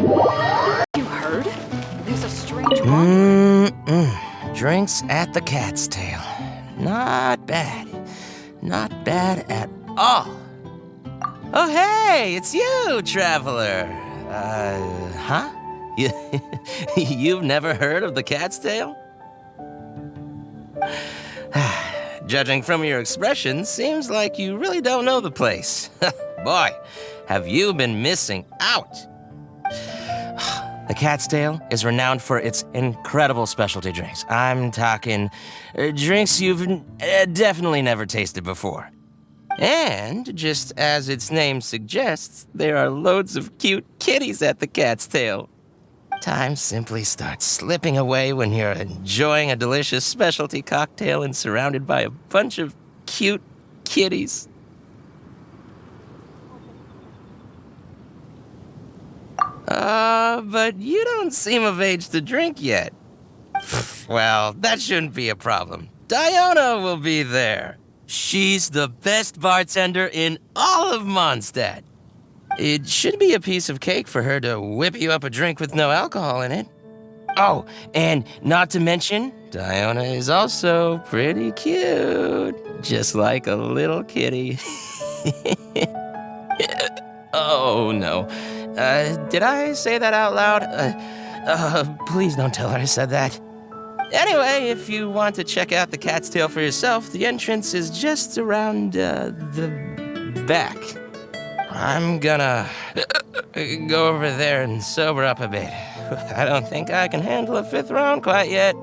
You heard? There's a strange one. Drinks at the Cat's Tail. Not bad. Not bad at all. Oh, hey, it's you, traveler. Huh? You've never heard of the Cat's Tail? Judging from your expression, seems like you really don't know the place. Boy, have you been missing out. The Cat's Tail is renowned for its incredible specialty drinks. I'm talking drinks you've definitely never tasted before. And, just as its name suggests, there are loads of cute kitties at the Cat's Tail. Time simply starts slipping away when you're enjoying a delicious specialty cocktail and surrounded by a bunch of cute kitties. But you don't seem of age to drink yet. Well, that shouldn't be a problem. Diona will be there. She's the best bartender in all of Monstadt. It should be a piece of cake for her to whip you up a drink with no alcohol in it. Oh, and not to mention, Diona is also pretty cute. Just like a little kitty. Oh, no. Did I say that out loud? Please don't tell her I said that. Anyway, if you want to check out the Cat's Tail for yourself, the entrance is just around, the back. I'm gonna go over there and sober up a bit. I don't think I can handle a 5th round quite yet.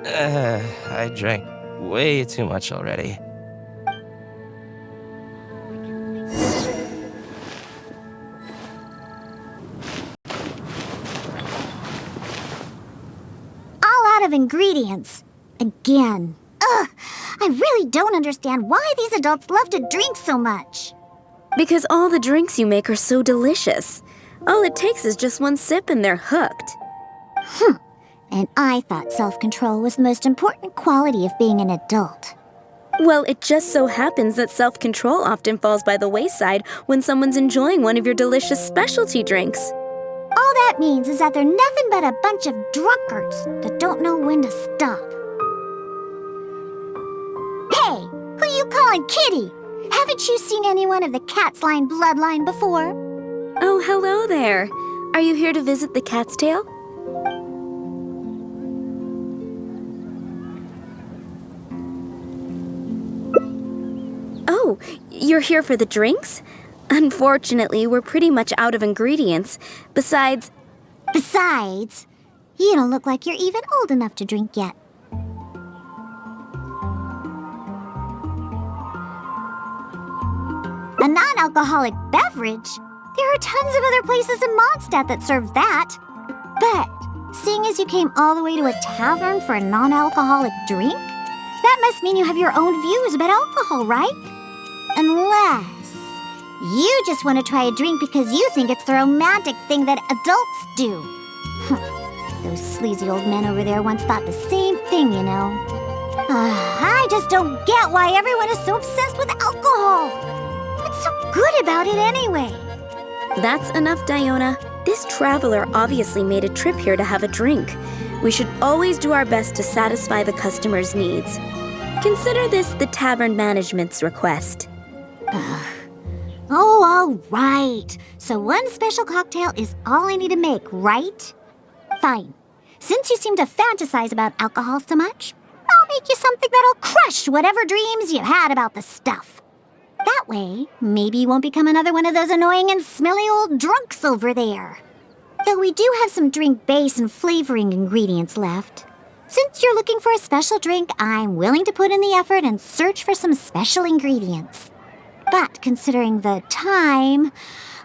I drank way too much already. Of ingredients. Again. Ugh! I really don't understand why these adults love to drink so much. Because all the drinks you make are so delicious. All it takes is just one sip and they're hooked. And I thought self-control was the most important quality of being an adult. Well, it just so happens that self-control often falls by the wayside when someone's enjoying one of your delicious specialty drinks. All that means is that they're nothing but a bunch of drunkards that don't know when to stop. Hey, who you calling kitty? Haven't you seen anyone of the Cat's Line bloodline before? Oh, hello there. Are you here to visit the Cat's Tail? Oh, you're here for the drinks? Unfortunately, we're pretty much out of ingredients. Besides, you don't look like you're even old enough to drink yet. A non-alcoholic beverage? There are tons of other places in Monstadt that serve that. But, seeing as you came all the way to a tavern for a non-alcoholic drink, that must mean you have your own views about alcohol, right? Unless you just want to try a drink because you think it's the romantic thing that adults do. Those sleazy old men over there once thought the same thing, you know. I just don't get why everyone is so obsessed with alcohol. What's so good about it anyway? That's enough, Diona. This traveler obviously made a trip here to have a drink. We should always do our best to satisfy the customer's needs. Consider this the tavern management's request. Oh, all right. So one special cocktail is all I need to make, right? Fine. Since you seem to fantasize about alcohol so much, I'll make you something that'll crush whatever dreams you had about the stuff. That way, maybe you won't become another one of those annoying and smelly old drunks over there. Though we do have some drink base and flavoring ingredients left. Since you're looking for a special drink, I'm willing to put in the effort and search for some special ingredients. But considering the time,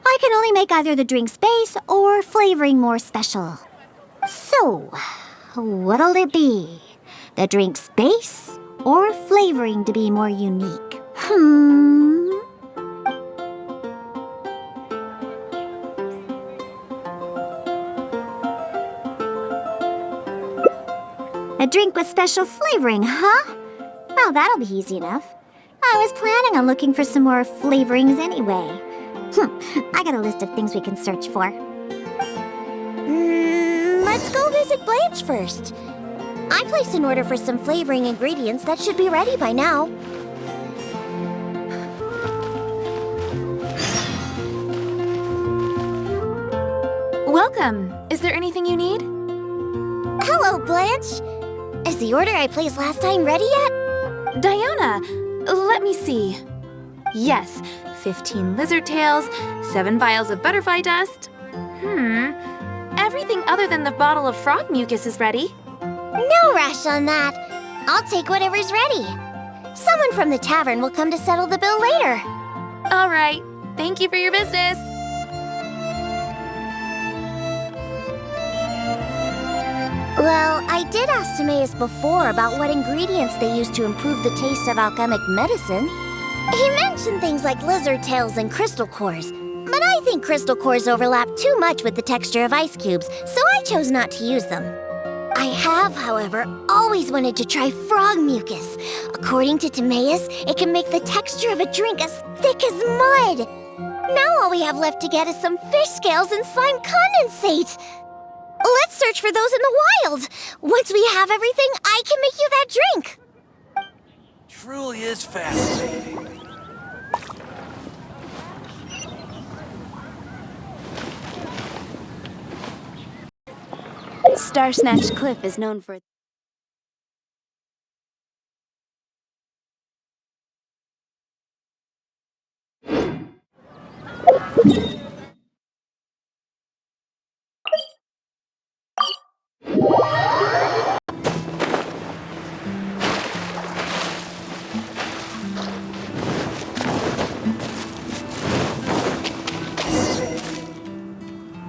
I can only make either the drink's base or flavoring more special. So, what'll it be? The drink's base or flavoring to be more unique? A drink with special flavoring, huh? Well, that'll be easy enough. I was planning on looking for some more flavorings anyway. I got a list of things we can search for. let's go visit Blanche first. I placed an order for some flavoring ingredients that should be ready by now. Welcome. Is there anything you need? Hello, Blanche. Is the order I placed last time ready yet? Diona, let me see. Yes, 15 lizard tails, 7 vials of butterfly dust. Everything other than the bottle of frog mucus is ready. No rush on that. I'll take whatever's ready. Someone from the tavern will come to settle the bill later. All right. Thank you for your business. Well, I did ask Timaeus before about what ingredients they use to improve the taste of alchemic medicine. He mentioned things like lizard tails and crystal cores, but I think crystal cores overlap too much with the texture of ice cubes, so I chose not to use them. I have, however, always wanted to try frog mucus. According to Timaeus, it can make the texture of a drink as thick as mud. Now all we have left to get is some fish scales and slime condensate. Let's search for those in the wild. Once we have everything, I can make you that drink. Truly is fascinating. Star Snatch Cliff is known for...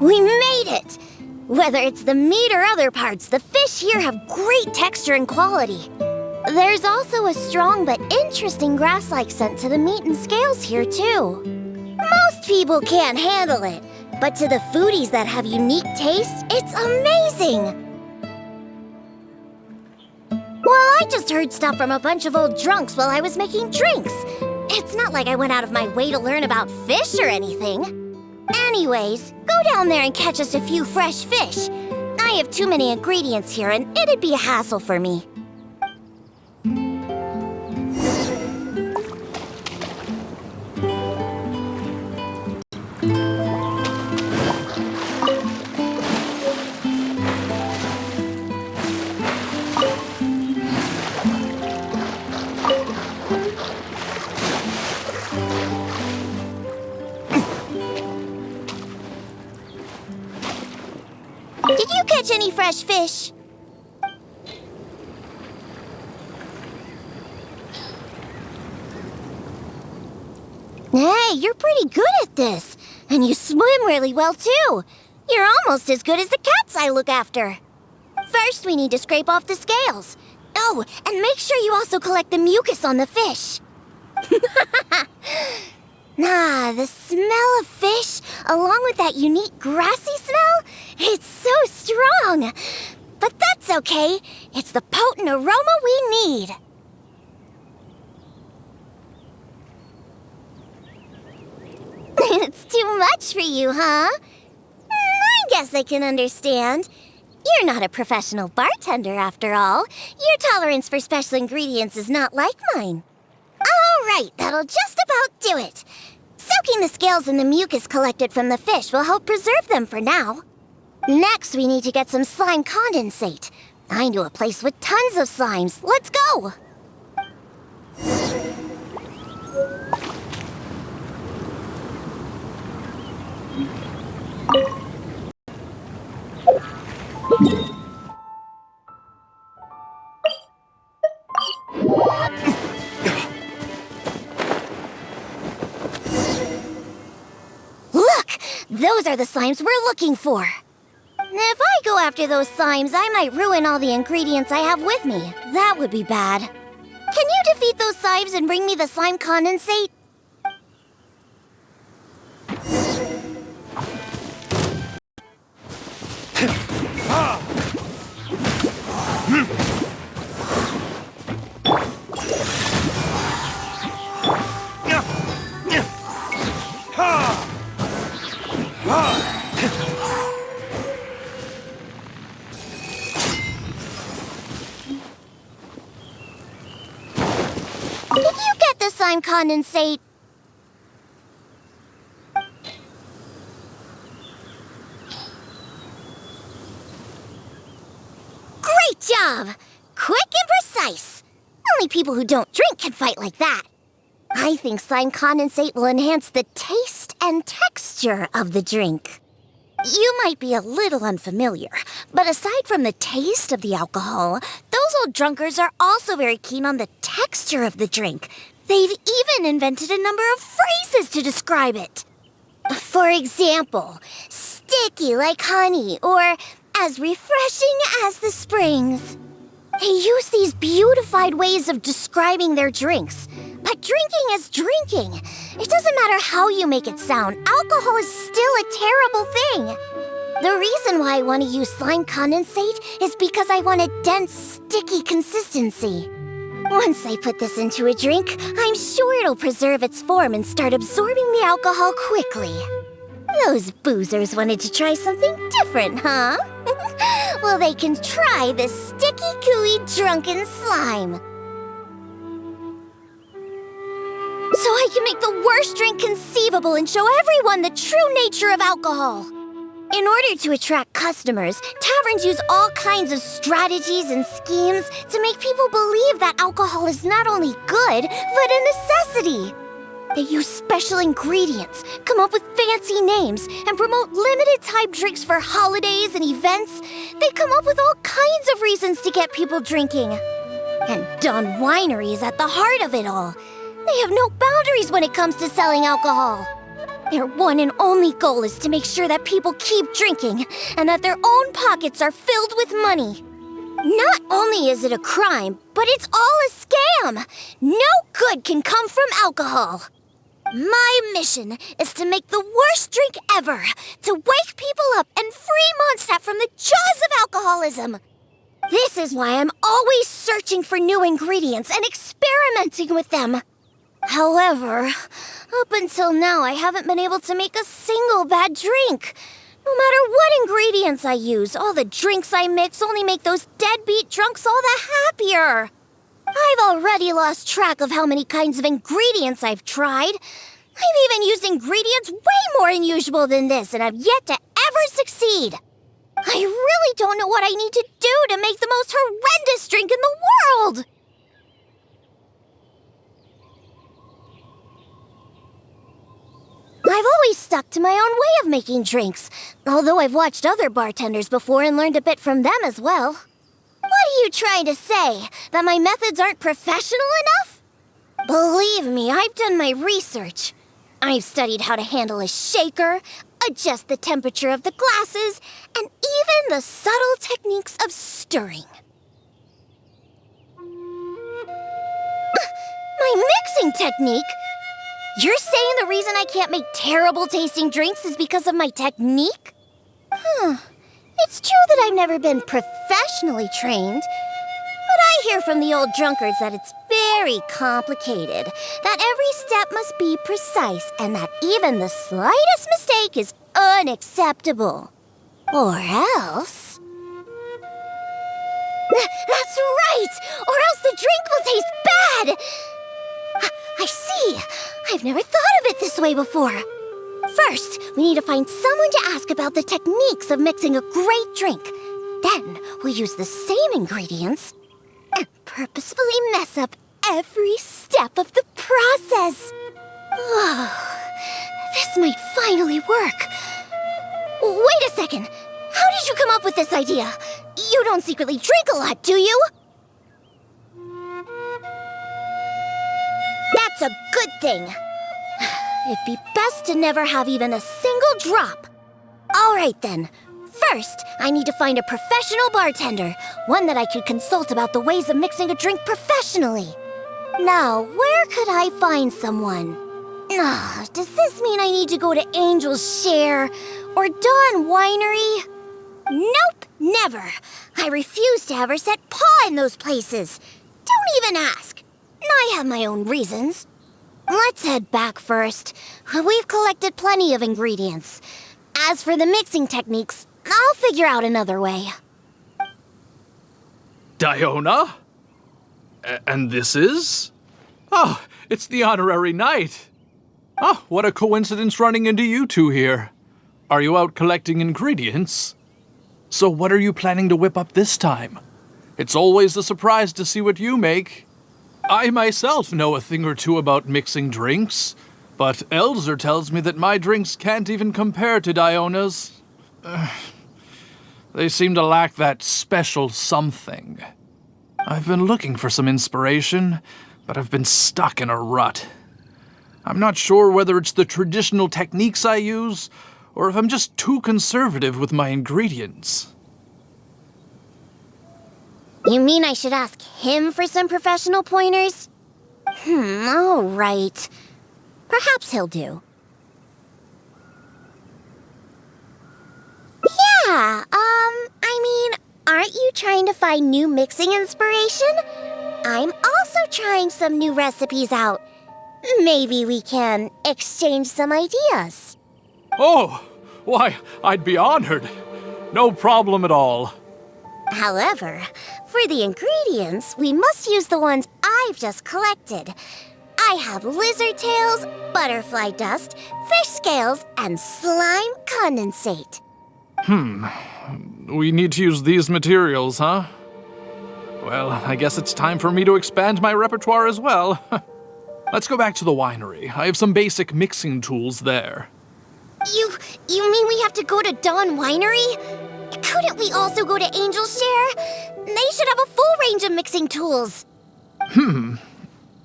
We made it! Whether it's the meat or other parts, the fish here have great texture and quality. There's also a strong but interesting grass-like scent to the meat and scales here, too. Most people can't handle it, but to the foodies that have unique tastes, it's amazing! Well, I just heard stuff from a bunch of old drunks while I was making drinks. It's not like I went out of my way to learn about fish or anything. Anyways, go down there and catch us a few fresh fish. I have too many ingredients here, and it'd be a hassle for me. Did you catch any fresh fish? Hey, you're pretty good at this. And you swim really well, too. You're almost as good as the cats I look after. First, we need to scrape off the scales. Oh, and make sure you also collect the mucus on the fish. The smell of fish, along with that unique grassy smell, it's so strong. But that's okay. It's the potent aroma we need. It's too much for you, huh? I guess I can understand. You're not a professional bartender, after all. Your tolerance for special ingredients is not like mine. All right, that'll just about do it. Soaking the scales in the mucus collected from the fish will help preserve them for now. Next, we need to get some slime condensate. I know a place with tons of slimes. Let's go! Look! Those are the slimes we're looking for. If I go after those slimes, I might ruin all the ingredients I have with me. That would be bad. Can you defeat those slimes and bring me the slime condensate? Condensate. Great job! Quick and precise. Only people who don't drink can fight like that. I think slime condensate will enhance the taste and texture of the drink. You might be a little unfamiliar, but aside from the taste of the alcohol, those old drunkards are also very keen on the texture of the drink. They've even invented a number of phrases to describe it. For example, sticky like honey, or as refreshing as the springs. They use these beautified ways of describing their drinks. But drinking is drinking. It doesn't matter how you make it sound. Alcohol is still a terrible thing. The reason why I want to use slime condensate is because I want a dense, sticky consistency. Once I put this into a drink, I'm sure it'll preserve its form and start absorbing the alcohol quickly. Those boozers wanted to try something different, huh? Well, they can try the sticky, gooey, drunken slime. So I can make the worst drink conceivable and show everyone the true nature of alcohol. In order to attract customers, taverns use all kinds of strategies and schemes to make people believe that alcohol is not only good, but a necessity. They use special ingredients, come up with fancy names, and promote limited-time drinks for holidays and events. They come up with all kinds of reasons to get people drinking. And Dawn Winery is at the heart of it all. They have no boundaries when it comes to selling alcohol. Their one and only goal is to make sure that people keep drinking and that their own pockets are filled with money. Not only is it a crime, but it's all a scam. No good can come from alcohol. My mission is to make the worst drink ever, to wake people up and free Monstadt from the jaws of alcoholism. This is why I'm always searching for new ingredients and experimenting with them. However, up until now, I haven't been able to make a single bad drink. No matter what ingredients I use, all the drinks I mix only make those deadbeat drunks all the happier. I've already lost track of how many kinds of ingredients I've tried. I've even used ingredients way more unusual than this, and I've yet to ever succeed. I really don't know what I need to do to make the most horrendous drink in the world. I've always stuck to my own way of making drinks, although I've watched other bartenders before and learned a bit from them as well. What are you trying to say? That my methods aren't professional enough? Believe me, I've done my research. I've studied how to handle a shaker, adjust the temperature of the glasses, and even the subtle techniques of stirring. My mixing technique? You're saying the reason I can't make terrible-tasting drinks is because of my technique? It's true that I've never been professionally trained, but I hear from the old drunkards that it's very complicated, that every step must be precise, and that even the slightest mistake is unacceptable. Or else... That's right! Or else the drink will taste bad! I see. I've never thought of it this way before. First, we need to find someone to ask about the techniques of mixing a great drink. Then, we'll use the same ingredients and purposefully mess up every step of the process. Oh, this might finally work. Wait a second. How did you come up with this idea? You don't secretly drink a lot, do you? That's a good thing. It'd be best to never have even a single drop. All right, then. First, I need to find a professional bartender, one that I could consult about the ways of mixing a drink professionally. Now, where could I find someone? Does this mean I need to go to Angel's Share or Dawn Winery? Nope, never. I refuse to ever set paw in those places. Don't even ask. I have my own reasons. Let's head back first. We've collected plenty of ingredients. As for the mixing techniques, I'll figure out another way. Diona? And this is? Oh, it's the honorary knight. Oh, what a coincidence running into you two here. Are you out collecting ingredients? So what are you planning to whip up this time? It's always a surprise to see what you make. I myself know a thing or two about mixing drinks, but Elzer tells me that my drinks can't even compare to Diona's. They seem to lack that special something. I've been looking for some inspiration, but I've been stuck in a rut. I'm not sure whether it's the traditional techniques I use, or if I'm just too conservative with my ingredients. You mean I should ask him for some professional pointers? All right. Perhaps he'll do. Yeah, aren't you trying to find new mixing inspiration? I'm also trying some new recipes out. Maybe we can exchange some ideas. Oh, why, I'd be honored. No problem at all. However, for the ingredients, we must use the ones I've just collected. I have lizard tails, butterfly dust, fish scales, and slime condensate. We need to use these materials, huh? Well, I guess it's time for me to expand my repertoire as well. Let's go back to the winery. I have some basic mixing tools there. You mean we have to go to Dawn Winery? Couldn't we also go to Angel's Share? They should have a full range of mixing tools.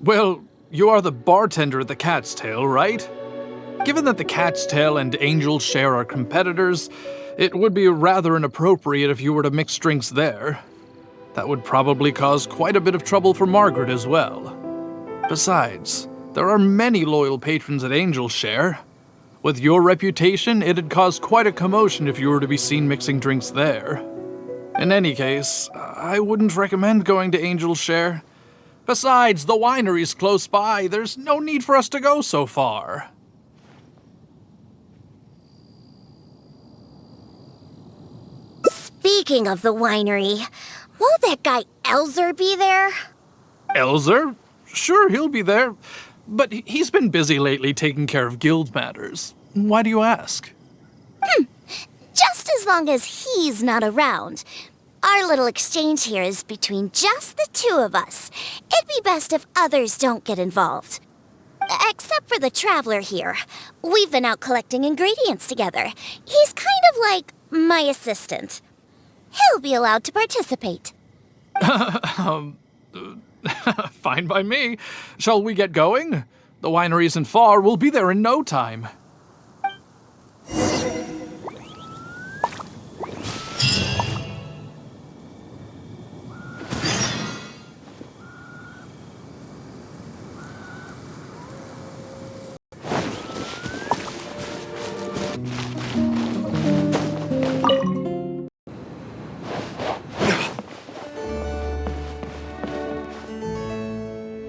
Well, you are the bartender at the Cat's Tail, right? Given that the Cat's Tail and Angel's Share are competitors, it would be rather inappropriate if you were to mix drinks there. That would probably cause quite a bit of trouble for Margaret as well. Besides, there are many loyal patrons at Angel's Share. With your reputation, it'd cause quite a commotion if you were to be seen mixing drinks there. In any case, I wouldn't recommend going to Angel's Share. Besides, the winery's close by. There's no need for us to go so far. Speaking of the winery, won't that guy Elzer be there? Elzer? Sure, he'll be there. But he's been busy lately taking care of guild matters. Why do you ask? Just as long as he's not around. Our little exchange here is between just the two of us. It'd be best if others don't get involved. Except for the traveler here. We've been out collecting ingredients together. He's kind of like my assistant. He'll be allowed to participate. Fine by me. Shall we get going? The winery isn't far. We'll be there in no time.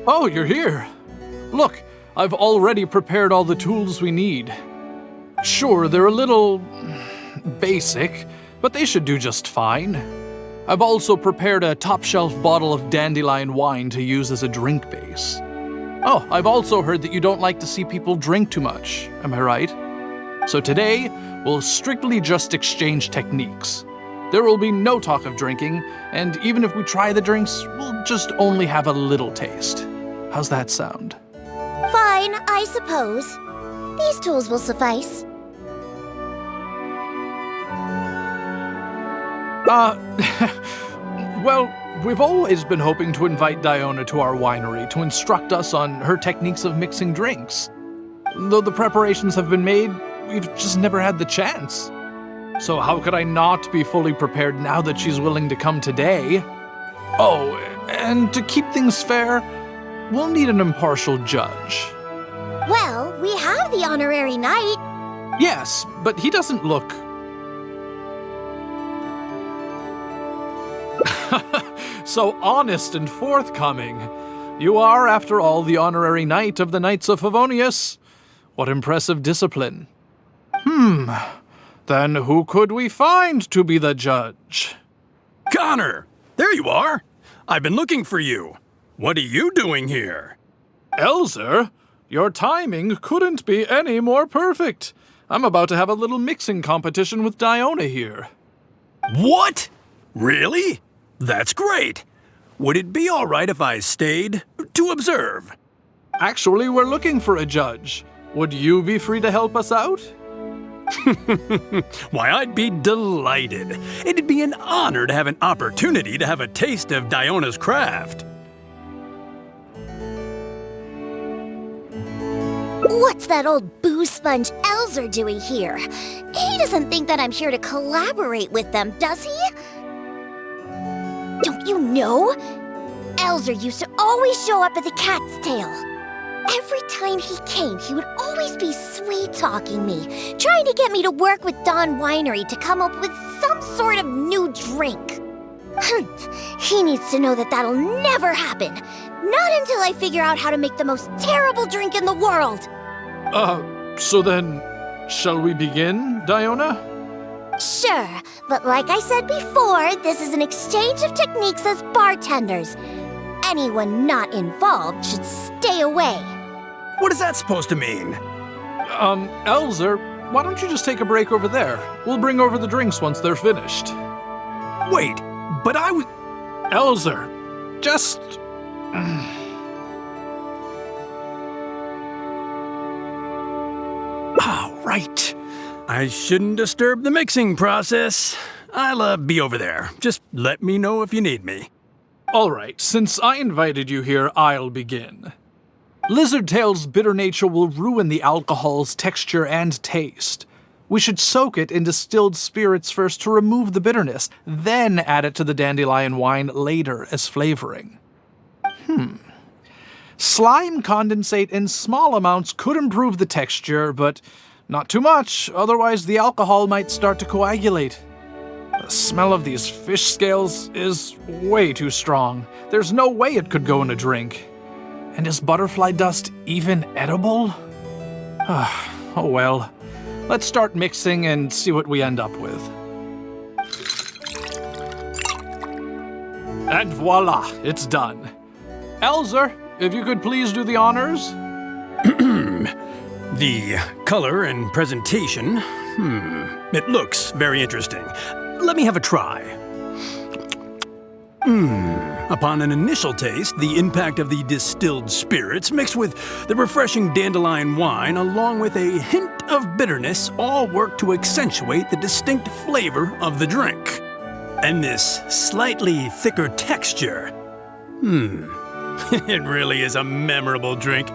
Oh, you're here. Look, I've already prepared all the tools we need. Sure, they're a little basic, but they should do just fine. I've also prepared a top-shelf bottle of dandelion wine to use as a drink base. Oh, I've also heard that you don't like to see people drink too much, am I right? So today, we'll strictly just exchange techniques. There will be no talk of drinking, and even if we try the drinks, we'll just only have a little taste. How's that sound? Fine, I suppose. These tools will suffice. Well, we've always been hoping to invite Diona to our winery to instruct us on her techniques of mixing drinks. Though the preparations have been made, we've just never had the chance. So how could I not be fully prepared now that she's willing to come today? Oh, and to keep things fair, we'll need an impartial judge. Well, we have the honorary knight. Yes, but he doesn't look... so honest and forthcoming. You are, after all, the honorary knight of the Knights of Favonius. What impressive discipline. Then who could we find to be the judge? Connor! There you are! I've been looking for you. What are you doing here? Elzer, your timing couldn't be any more perfect. I'm about to have a little mixing competition with Diona here. What? Really? That's great. Would it be all right if I stayed to observe? Actually, we're looking for a judge. Would you be free to help us out? Why, I'd be delighted. It'd be an honor to have an opportunity to have a taste of Diona's craft. What's that old booze sponge Elzer doing here? He doesn't think that I'm here to collaborate with them, does he? Don't you know? Elzer used to always show up at the Cat's Tail. Every time he came, he would always be sweet-talking me, trying to get me to work with Dawn Winery to come up with some sort of new drink. He needs to know that that'll never happen. Not until I figure out how to make the most terrible drink in the world. So then, shall we begin, Diona? Sure, but like I said before, this is an exchange of techniques as bartenders. Anyone not involved should stay away. What is that supposed to mean? Elzer, why don't you just take a break over there? We'll bring over the drinks once they're finished. Wait, but I was... Elzer, just... Right. I shouldn't disturb the mixing process. I'll be over there. Just let me know if you need me. All right, since I invited you here, I'll begin. Lizardtail's bitter nature will ruin the alcohol's texture and taste. We should soak it in distilled spirits first to remove the bitterness, then add it to the dandelion wine later as flavoring. Slime condensate in small amounts could improve the texture, but not too much, otherwise the alcohol might start to coagulate. The smell of these fish scales is way too strong. There's no way it could go in a drink. And is butterfly dust even edible? Oh well. Let's start mixing and see what we end up with. And voila, it's done. Elzer, if you could please do the honors? The color and presentation, it looks very interesting. Let me have a try. Upon an initial taste, the impact of the distilled spirits mixed with the refreshing dandelion wine along with a hint of bitterness all work to accentuate the distinct flavor of the drink. And this slightly thicker texture. It really is a memorable drink.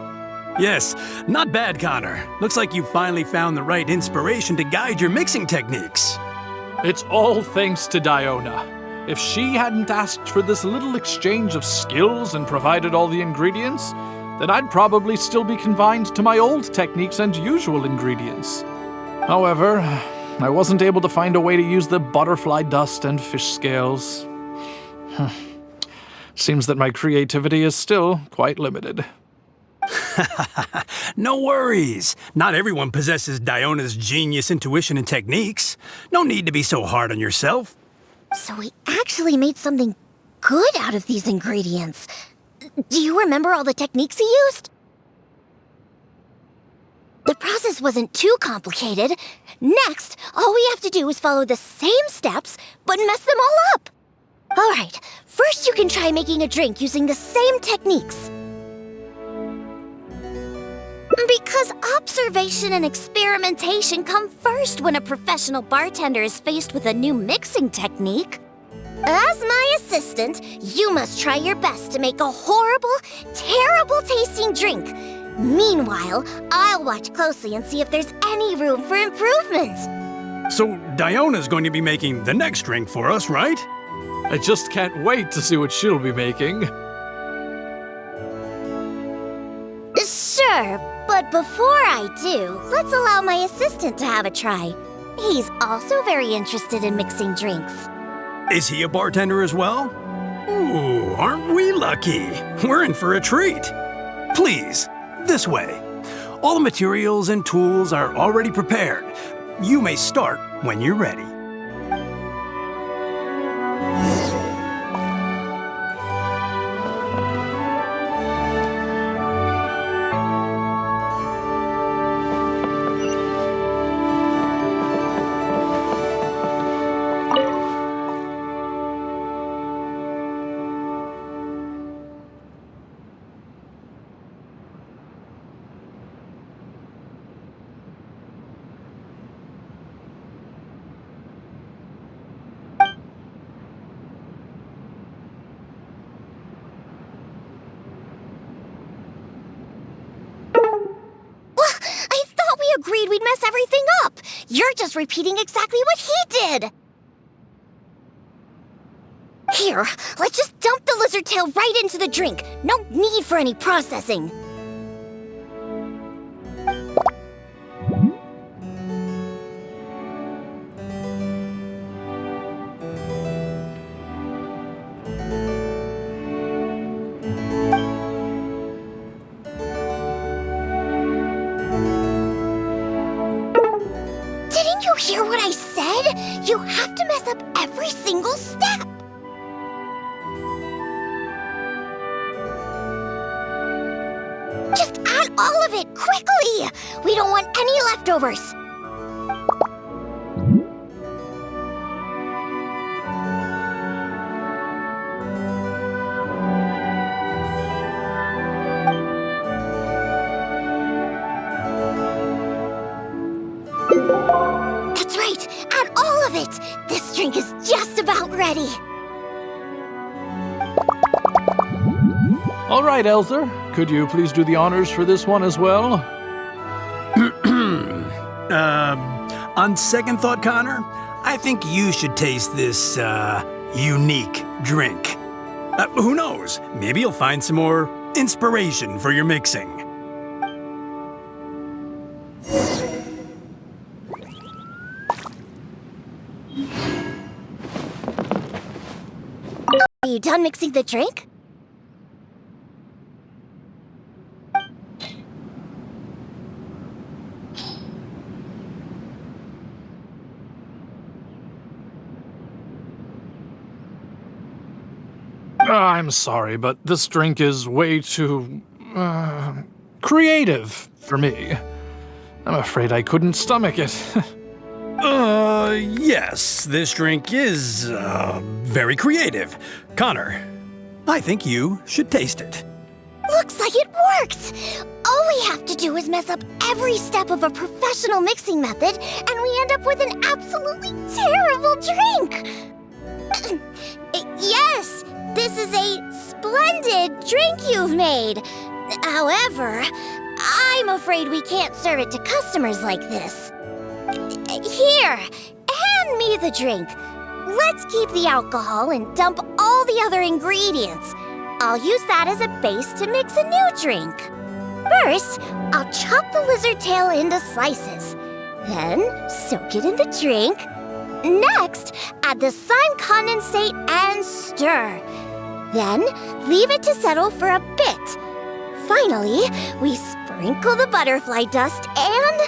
Yes, not bad, Connor. Looks like you finally found the right inspiration to guide your mixing techniques. It's all thanks to Diona. If she hadn't asked for this little exchange of skills and provided all the ingredients, then I'd probably still be confined to my old techniques and usual ingredients. However, I wasn't able to find a way to use the butterfly dust and fish scales. Seems that my creativity is still quite limited. No worries. Not everyone possesses Diona's genius intuition and techniques. No need to be so hard on yourself. So we actually made something good out of these ingredients. Do you remember all the techniques he used? The process wasn't too complicated. Next, all we have to do is follow the same steps, but mess them all up. All right, first you can try making a drink using the same techniques. Because observation and experimentation come first when a professional bartender is faced with a new mixing technique. As my assistant, you must try your best to make a horrible, terrible-tasting drink. Meanwhile, I'll watch closely and see if there's any room for improvement. So Diona's going to be making the next drink for us, right? I just can't wait to see what she'll be making. Sure, but before I do, let's allow my assistant to have a try. He's also very interested in mixing drinks. Is he a bartender as well? Ooh, aren't we lucky? We're in for a treat. Please, this way. All the materials and tools are already prepared. You may start when you're ready. You're just repeating exactly what he did! Here, let's just dump the lizard tail right into the drink. No need for any processing. Didn't you hear what I said? You have to mess up every single step. Just add all of it, quickly! We don't want any leftovers. That's right, add all of it! This drink is just about ready. All right, Elzer. Could you please do the honors for this one as well? On second thought, Connor, I think you should taste this, unique drink. Who knows? Maybe you'll find some more inspiration for your mixing. Are you done mixing the drink? I'm sorry, but this drink is way too, creative for me. I'm afraid I couldn't stomach it. Yes, this drink is, very creative. Connor, I think you should taste it. Looks like it worked! All we have to do is mess up every step of a professional mixing method, and we end up with an absolutely terrible drink! Yes, this is a splendid drink you've made. However, I'm afraid we can't serve it to customers like this. Here, hand me the drink. Let's keep the alcohol and dump all the other ingredients. I'll use that as a base to mix a new drink. First, I'll chop the lizard tail into slices. Then, soak it in the drink. Next, add the slime condensate and stir. Then, leave it to settle for a bit. Finally, we sprinkle the butterfly dust and...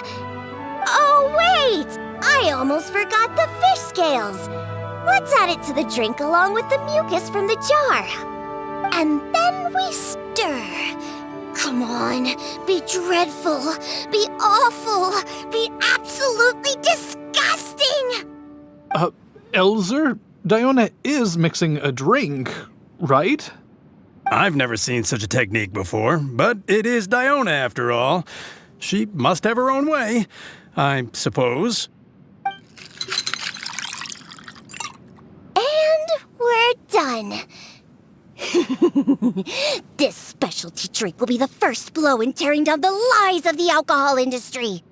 Oh, wait! I almost forgot the fish scales. Let's add it to the drink along with the mucus from the jar. And then we stir. Come on, be dreadful, be awful, be absolutely disgusting! Elzer, Diona is mixing a drink, right? I've never seen such a technique before, but it is Diona after all. She must have her own way, I suppose. And we're done. This specialty drink will be the first blow in tearing down the lies of the alcohol industry.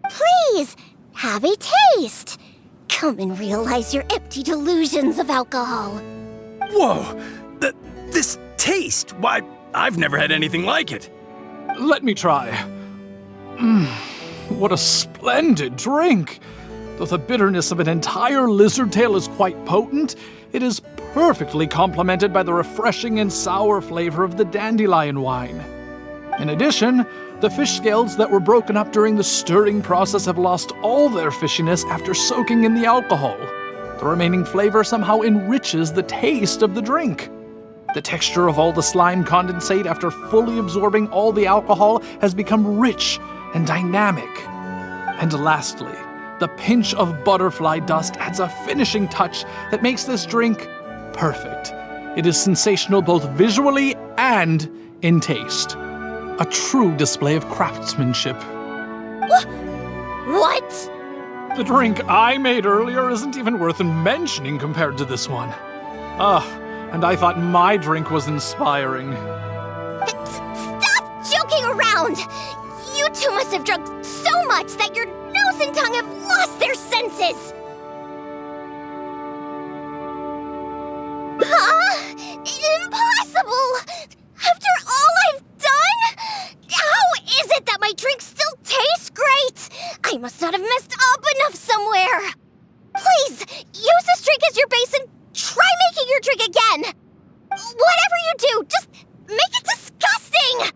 Please, have a taste. Come and realize your empty delusions of alcohol. Whoa! This taste! Why, I've never had anything like it. Let me try. What a splendid drink! Though the bitterness of an entire lizard tail is quite potent, it is perfectly complemented by the refreshing and sour flavor of the dandelion wine. In addition, the fish scales that were broken up during the stirring process have lost all their fishiness after soaking in the alcohol. The remaining flavor somehow enriches the taste of the drink. The texture of all the slime condensate after fully absorbing all the alcohol has become rich and dynamic. And lastly, the pinch of butterfly dust adds a finishing touch that makes this drink perfect. It is sensational both visually and in taste. A true display of craftsmanship. What? The drink I made earlier isn't even worth mentioning compared to this one. And I thought my drink was inspiring. Stop joking around! You two must have drunk so much that you're no Nose and tongue have lost their senses! Huh? Impossible! After all I've done? How is it that my drink still tastes great? I must not have messed up enough somewhere. Please, use this drink as your base and try making your drink again. Whatever you do, just make it disgusting!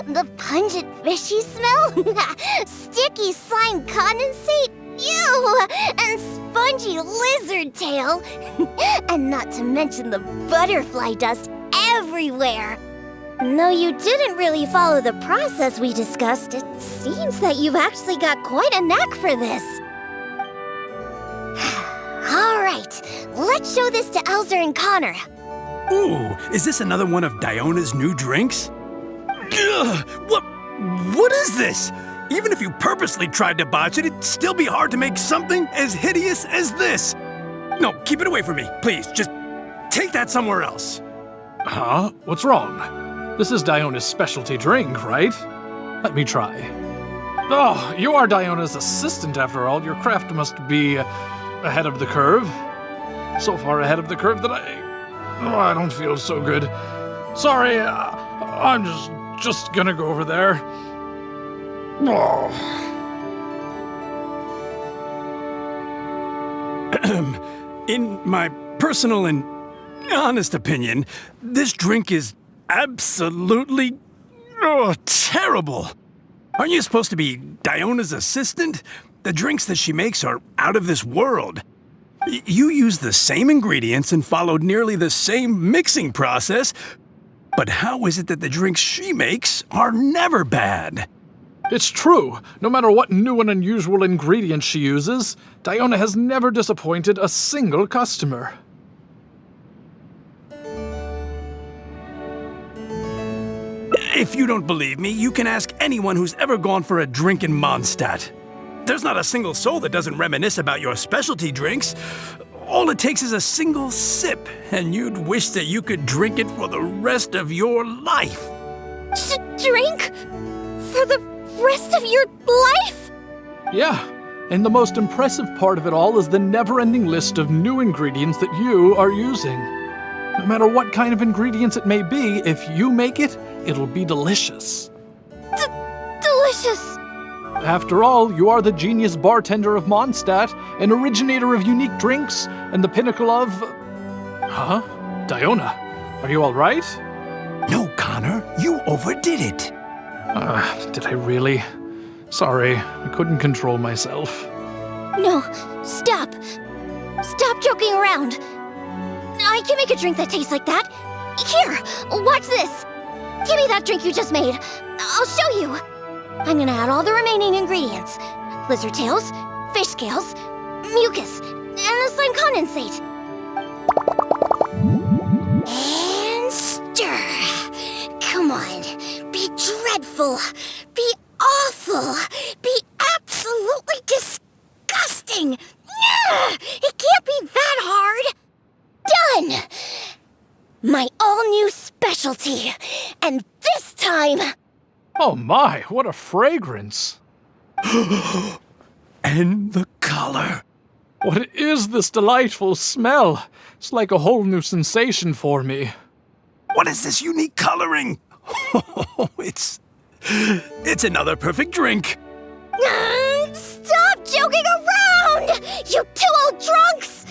The pungent fishy smell? Sticky slime condensate? Ew! And spongy lizard tail? And not to mention the butterfly dust everywhere. Though you didn't really follow the process we discussed, it seems that you've actually got quite a knack for this. All right, let's show this to Elzer and Connor. Ooh, is this another one of Diona's new drinks? Ugh, what is this? Even if you purposely tried to botch it, it'd still be hard to make something as hideous as this. No, keep it away from me, please. Just take that somewhere else. Huh? What's wrong? This is Diona's specialty drink, right? Let me try. Oh, you are Diona's assistant after all. Your craft must be ahead of the curve. So far ahead of the curve that I don't feel so good. Sorry, I'm just gonna go over there. Oh. In my personal and honest opinion, this drink is absolutely terrible. Aren't you supposed to be Diona's assistant? The drinks that she makes are out of this world. You use the same ingredients and followed nearly the same mixing process, but how is it that the drinks she makes are never bad? It's true. No matter what new and unusual ingredients she uses, Diona has never disappointed a single customer. If you don't believe me, you can ask anyone who's ever gone for a drink in Monstadt. There's not a single soul that doesn't reminisce about your specialty drinks. All it takes is a single sip, and you'd wish that you could drink it for the rest of your life. Drink? For the rest of your life? Yeah, and the most impressive part of it all is the never-ending list of new ingredients that you are using. No matter what kind of ingredients it may be, if you make it, it'll be delicious. Delicious? After all, you are the genius bartender of Monstadt, an originator of unique drinks, and the pinnacle of... Huh? Diona, are you all right? No, Connor, you overdid it. Did I really? Sorry, I couldn't control myself. No, stop. Stop joking around. I can make a drink that tastes like that. Here, watch this. Give me that drink you just made. I'll show you. I'm gonna add all the remaining ingredients. Lizard tails, fish scales, mucus, and the slime condensate. And stir. Come on. Be dreadful. Be awful. Be absolutely disgusting. It can't be that hard. Done! My all-new specialty. And this time... Oh my, what a fragrance. And the color. What is this delightful smell? It's like a whole new sensation for me. What is this unique coloring? Oh, it's another perfect drink. Stop joking around! You two old drunks!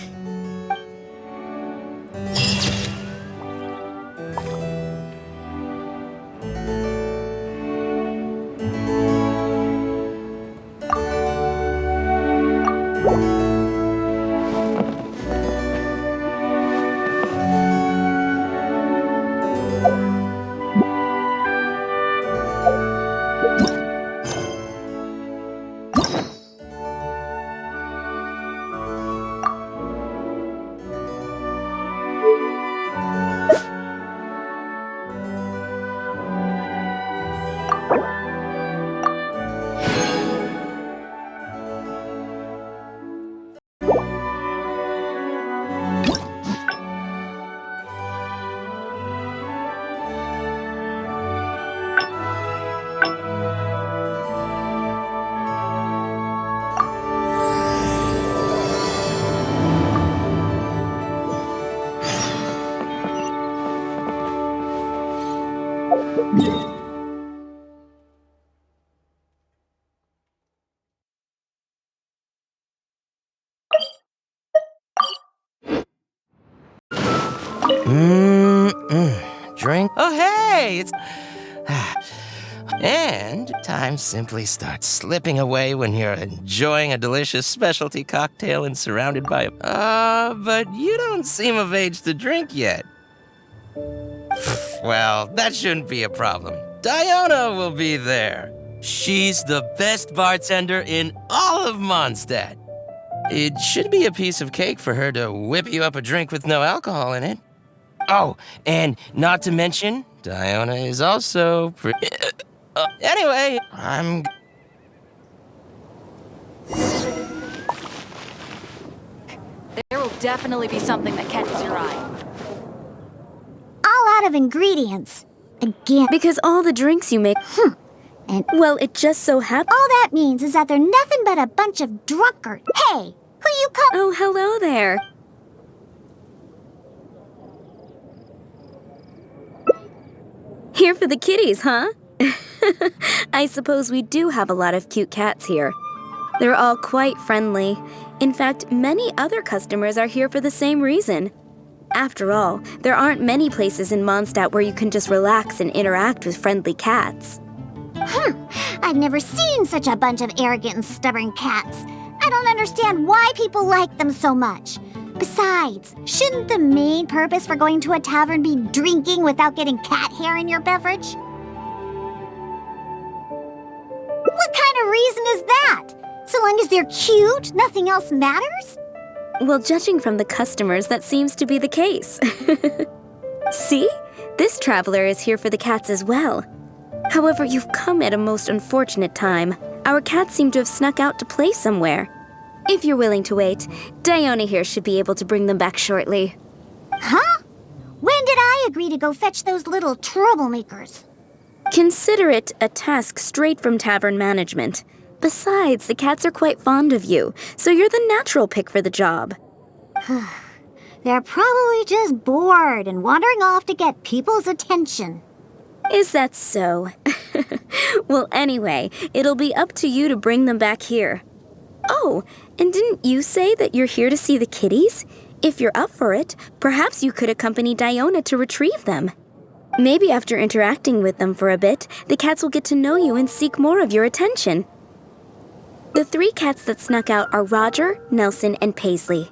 Drink. Oh, hey! It's. And time simply starts slipping away when you're enjoying a delicious specialty cocktail and surrounded by. But you don't seem of age to drink yet. Well, that shouldn't be a problem. Diona will be there. She's the best bartender in all of Monstadt. It should be a piece of cake for her to whip you up a drink with no alcohol in it. Oh, and not to mention, Diona is also pretty... anyway, There will definitely be something that catches your eye. All out of ingredients. Again. Because all the drinks you make... And Well, it just so happens... all that means is that they're nothing but a bunch of drunkards. Hey, who you call... Oh, hello there. Here for the kitties, huh? I suppose we do have a lot of cute cats here. They're all quite friendly. In fact, many other customers are here for the same reason. After all, there aren't many places in Monstadt where you can just relax and interact with friendly cats. I've never seen such a bunch of arrogant and stubborn cats. I don't understand why people like them so much. Besides, shouldn't the main purpose for going to a tavern be drinking without getting cat hair in your beverage? What kind of reason is that? So long as they're cute, nothing else matters? Well, judging from the customers, that seems to be the case. See? This traveler is here for the cats as well. However, you've come at a most unfortunate time. Our cats seem to have snuck out to play somewhere. If you're willing to wait, Diona here should be able to bring them back shortly. Huh? When did I agree to go fetch those little troublemakers? Consider it a task straight from tavern management. Besides, the cats are quite fond of you, so you're the natural pick for the job. They're probably just bored and wandering off to get people's attention. Is that so? Well, anyway, it'll be up to you to bring them back here. Oh, and didn't you say that you're here to see the kitties? If you're up for it, perhaps you could accompany Diona to retrieve them. Maybe after interacting with them for a bit, the cats will get to know you and seek more of your attention. The 3 cats that snuck out are Roger, Nelson, and Paisley.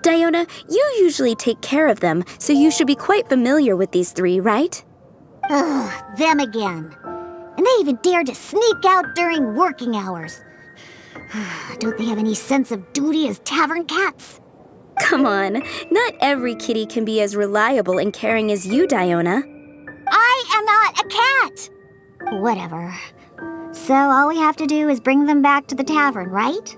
Diona, you usually take care of them, so you should be quite familiar with these 3, right? Ugh, them again. And they even dared to sneak out during working hours. Don't they have any sense of duty as tavern cats? Come on, not every kitty can be as reliable and caring as you, Diona. I am not a cat! Whatever. So all we have to do is bring them back to the tavern, right?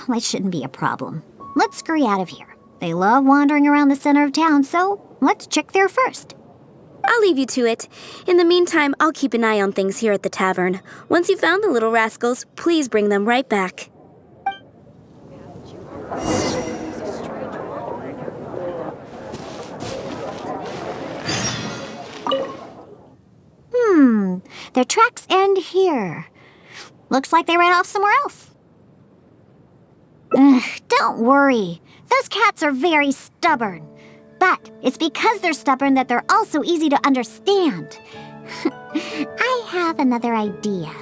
That shouldn't be a problem. Let's scurry out of here. They love wandering around the center of town, so let's check there first. I'll leave you to it. In the meantime, I'll keep an eye on things here at the tavern. Once you've found the little rascals, please bring them right back. Their tracks end here. Looks like they ran off somewhere else. Don't worry. Those cats are very stubborn. But it's because they're stubborn that they're also easy to understand. I have another idea.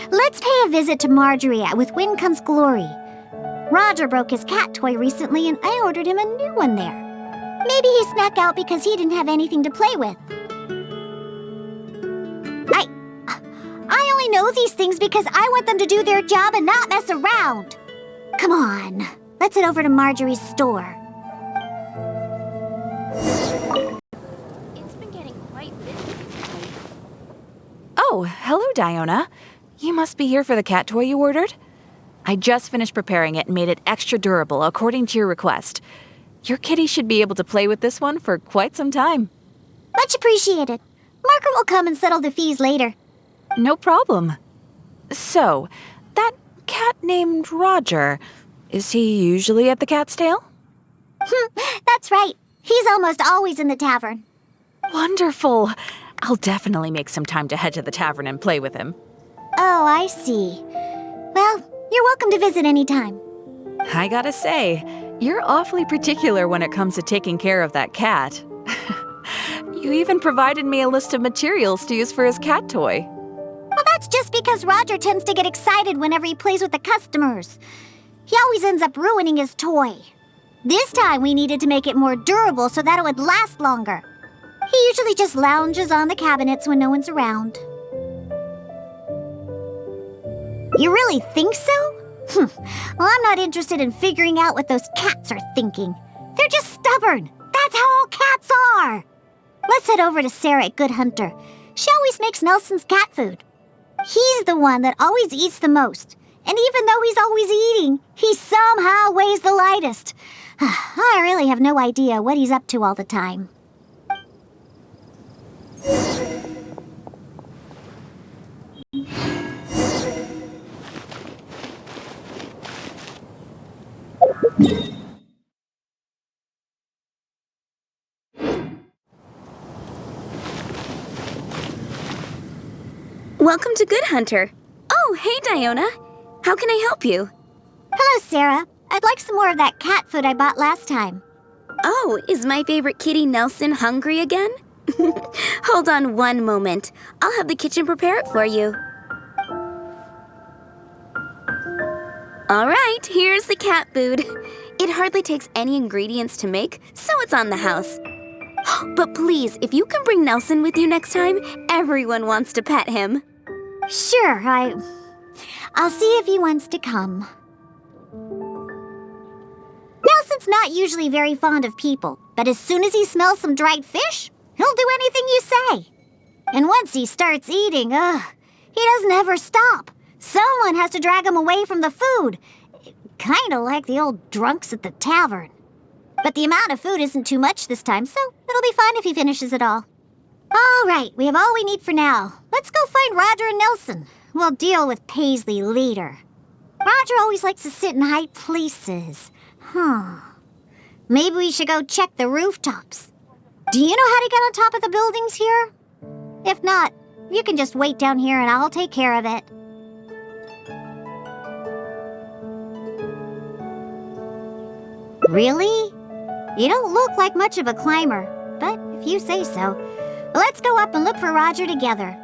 Let's pay a visit to Marjorie with Wind Comes Glory. Roger broke his cat toy recently and I ordered him a new one there. Maybe he snuck out because he didn't have anything to play with. I only know these things because I want them to do their job and not mess around. Come on, let's head over to Marjorie's store. It's been getting quite busy recently. Oh, hello, Diona. You must be here for the cat toy you ordered? I just finished preparing it and made it extra durable according to your request. Your kitty should be able to play with this one for quite some time. Much appreciated. Margaret will come and settle the fees later. No problem. So, that cat named Roger, is he usually at the Cat's Tail? That's right. He's almost always in the tavern. Wonderful. I'll definitely make some time to head to the tavern and play with him. Oh, I see. Well, you're welcome to visit anytime. I gotta say, you're awfully particular when it comes to taking care of that cat. You even provided me a list of materials to use for his cat toy. Well, that's just because Roger tends to get excited whenever he plays with the customers. He always ends up ruining his toy. This time we needed to make it more durable so that it would last longer. He usually just lounges on the cabinets when no one's around. You really think so? Well, I'm not interested in figuring out what those cats are thinking. They're just stubborn. That's how all cats are. Let's head over to Sarah at Good Hunter. She always makes Nelson's cat food. He's the one that always eats the most. And even though he's always eating, he somehow weighs the lightest. I really have no idea what he's up to all the time. Welcome to Good Hunter. Oh, hey, Diona. How can I help you? Hello, Sarah. I'd like some more of that cat food I bought last time. Oh, is my favorite kitty Nelson hungry again? Hold on one moment. I'll have the kitchen prepare it for you. All right, here's the cat food. It hardly takes any ingredients to make, so it's on the house. But please, if you can bring Nelson with you next time, everyone wants to pet him. Sure, I'll see if he wants to come. Nelson's not usually very fond of people, but as soon as he smells some dried fish, he'll do anything you say. And once he starts eating, he doesn't ever stop. Someone has to drag him away from the food. Kinda like the old drunks at the tavern. But the amount of food isn't too much this time, so it'll be fine if he finishes it all. All right, we have all we need for now. Let's go find Roger and Nelson. We'll deal with Paisley later. Roger always likes to sit in high places. Maybe we should go check the rooftops. Do you know how to get on top of the buildings here? If not, you can just wait down here and I'll take care of it. Really? You don't look like much of a climber, but if you say so. Let's go up and look for Roger together.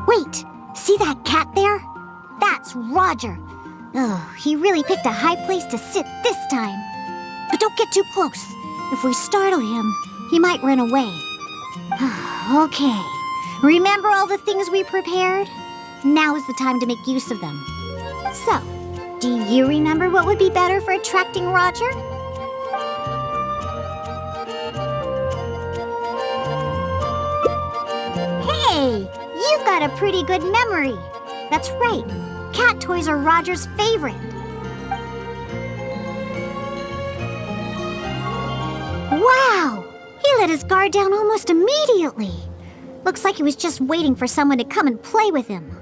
Wait, see that cat there? That's Roger. Oh, he really picked a high place to sit this time. But don't get too close. If we startle him, he might run away. Okay, remember all the things we prepared? Now is the time to make use of them. So, do you remember what would be better for attracting Roger? got a pretty good memory. That's right. Cat toys are Roger's favorite. Wow! He let his guard down almost immediately. Looks like he was just waiting for someone to come and play with him.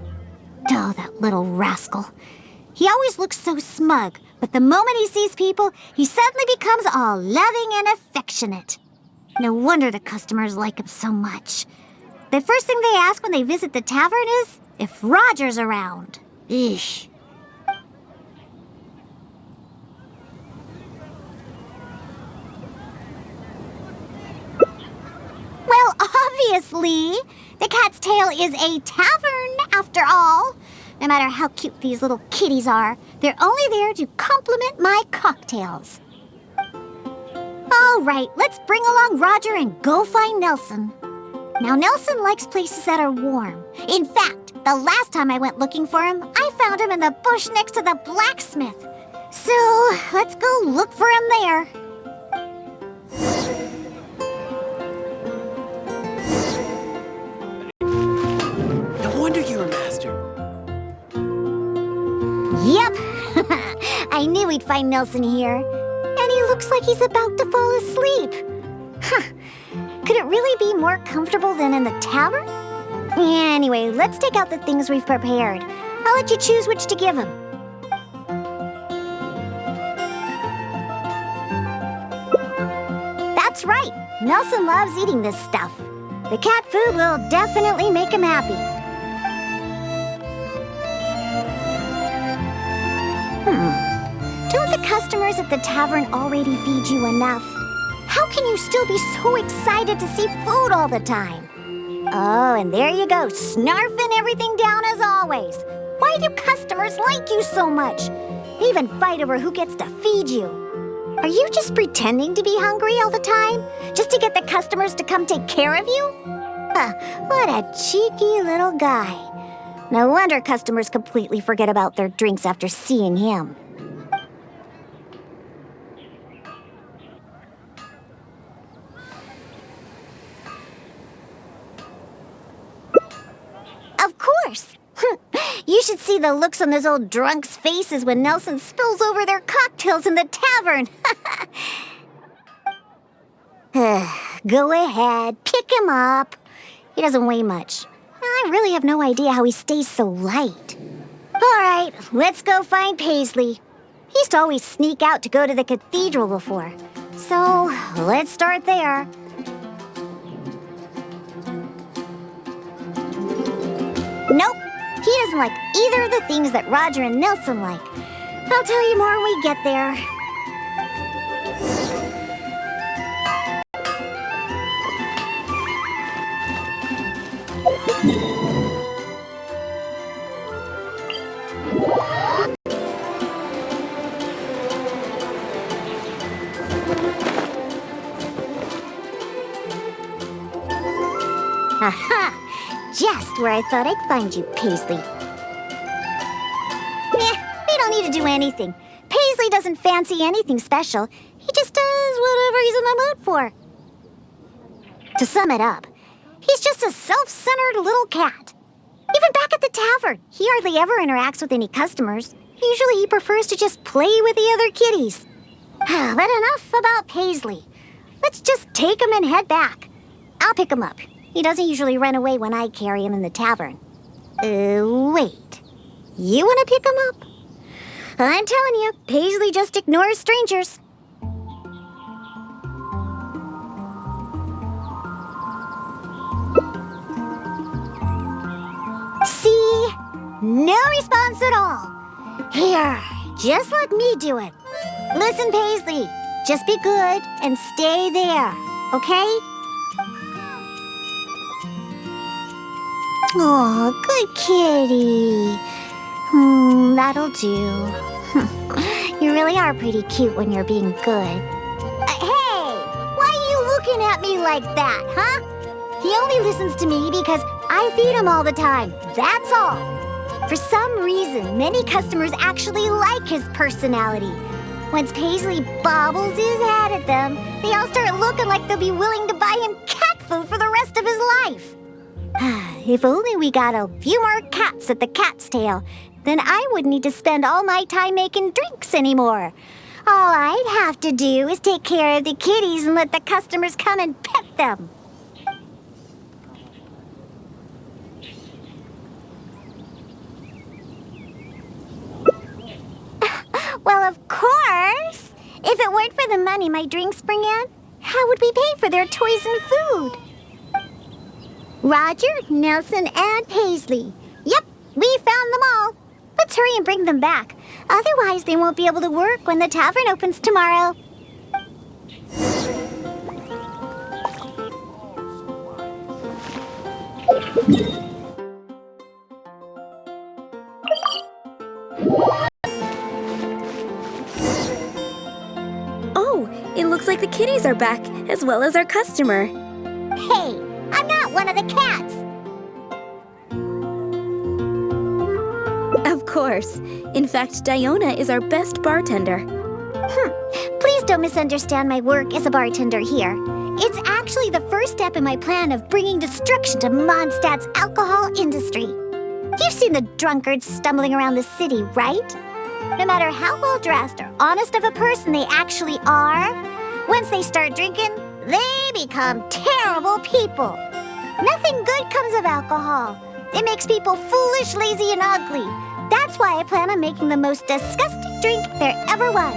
Oh, that little rascal. He always looks so smug, but the moment he sees people, he suddenly becomes all loving and affectionate. No wonder the customers like him so much. The first thing they ask when they visit the tavern is if Roger's around. Eesh. Well, obviously, the Cat's Tail is a tavern, after all. No matter how cute these little kitties are, they're only there to compliment my cocktails. All right, let's bring along Roger and go find Nelson. Now, Nelson likes places that are warm. In fact, the last time I went looking for him, I found him in the bush next to the blacksmith. So, let's go look for him there. No wonder you're a master. Yep, I knew we'd find Nelson here. And he looks like he's about to fall asleep. Huh. Could it really be more comfortable than in the tavern? Anyway, let's take out the things we've prepared. I'll let you choose which to give him. That's right. Nelson loves eating this stuff. The cat food will definitely make him happy. Don't the customers at the tavern already feed you enough? How can you still be so excited to see food all the time? Oh, and there you go, snarfing everything down as always. Why do customers like you so much? They even fight over who gets to feed you. Are you just pretending to be hungry all the time? Just to get the customers to come take care of you? Huh, what a cheeky little guy. No wonder customers completely forget about their drinks after seeing him. Of course! You should see the looks on those old drunks' faces when Nelson spills over their cocktails in the tavern. Go ahead, pick him up. He doesn't weigh much. I really have no idea how he stays so light. All right, let's go find Paisley. He used to always sneak out to go to the Cathedral before. So, let's start there. Nope, he doesn't like either of the things that Roger and Nelson like. I'll tell you more when we get there. Aha! Just where I thought I'd find you, Paisley. We don't need to do anything. Paisley doesn't fancy anything special. He just does whatever he's in the mood for. To sum it up, he's just a self-centered little cat. Even back at the tavern, he hardly ever interacts with any customers. Usually he prefers to just play with the other kitties. But enough about Paisley. Let's just take him and head back. I'll pick him up. He doesn't usually run away when I carry him in the tavern. Wait. You want to pick him up? I'm telling you, Paisley just ignores strangers. See? No response at all. Here, just let me do it. Listen, Paisley, just be good and stay there, okay? Aw, good kitty. That'll do. You really are pretty cute when you're being good. Hey, why are you looking at me like that, huh? He only listens to me because I feed him all the time, that's all. For some reason, many customers actually like his personality. Once Paisley bobbles his head at them, they all start looking like they'll be willing to buy him cat food for the rest of his life. If only we got a few more cats at the Cat's Tail, then I wouldn't need to spend all my time making drinks anymore. All I'd have to do is take care of the kitties and let the customers come and pet them. Well, of course. If it weren't for the money my drinks bring in, how would we pay for their toys and food? Roger, Nelson, and Paisley. Yep, we found them all. Let's hurry and bring them back. Otherwise, they won't be able to work when the tavern opens tomorrow. Oh, it looks like the kitties are back, as well as our customer. Hey, I'm not one of the cats. Of course. In fact, Diona is our best bartender. Please don't misunderstand my work as a bartender here. It's actually the first step in my plan of bringing destruction to Mondstadt's alcohol industry. You've seen the drunkards stumbling around the city, right? No matter how well-dressed or honest of a person they actually are, once they start drinking, they become terrible people. Nothing good comes of alcohol. It makes people foolish, lazy, and ugly. That's why I plan on making the most disgusting drink there ever was.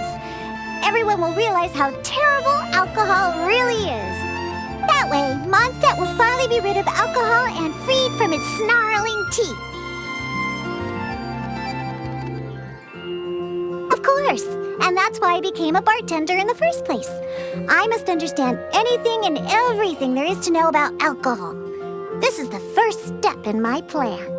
Everyone will realize how terrible alcohol really is. That way, Monstadt will finally be rid of alcohol and freed from its snarling teeth. Of course, and that's why I became a bartender in the first place. I must understand anything and everything there is to know about alcohol. This is the first step in my plan.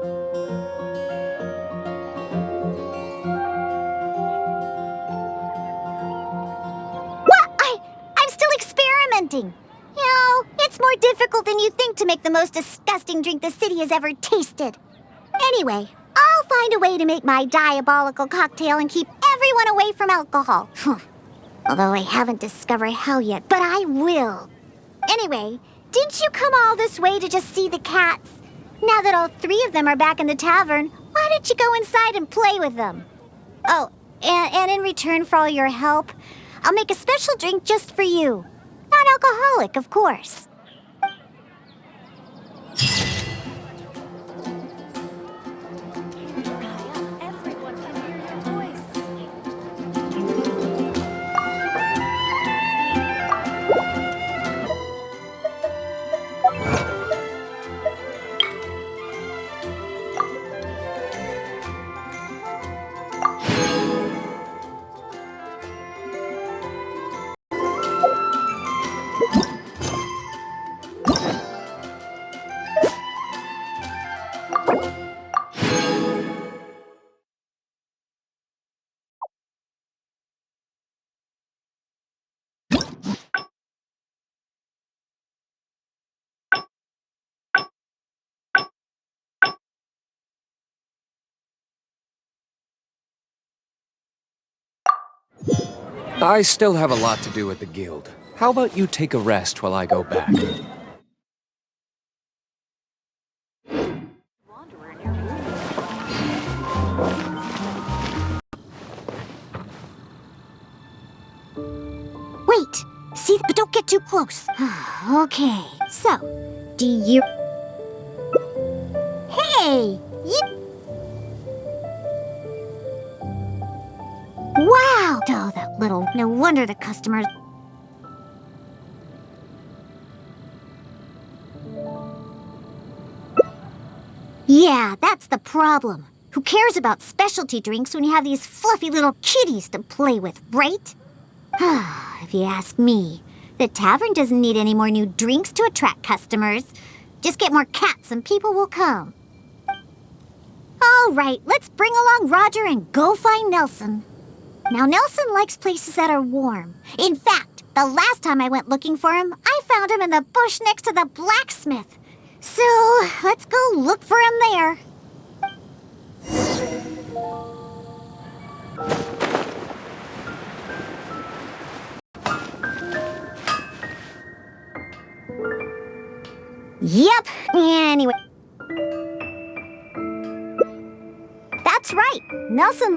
I'm still experimenting. You know, it's more difficult than you think to make the most disgusting drink the city has ever tasted. Anyway, I'll find a way to make my diabolical cocktail and keep everyone away from alcohol. Although I haven't discovered how yet, but I will. Anyway, didn't you come all this way to just see the cats? Now that all three of them are back in the tavern, why don't you go inside and play with them? Oh, and in return for all your help, I'll make a special drink just for you. Non-alcoholic, of course. Everyone can hear your voice. I still have a lot to do at the guild. How about you take a rest while I go back? Wait! See, but don't get too close. Okay, so, do you... Hey! Wow! Oh, that little... No wonder the customers... Yeah, that's the problem. Who cares about specialty drinks when you have these fluffy little kitties to play with, right? If you ask me, the tavern doesn't need any more new drinks to attract customers. Just get more cats and people will come. All right, let's bring along Roger and go find Nelson. Now, Nelson likes places that are warm. In fact, the last time I went looking for him, I found him in the bush next to the blacksmith. So, let's go look for him there. Yep, anyway. That's right, Nelson.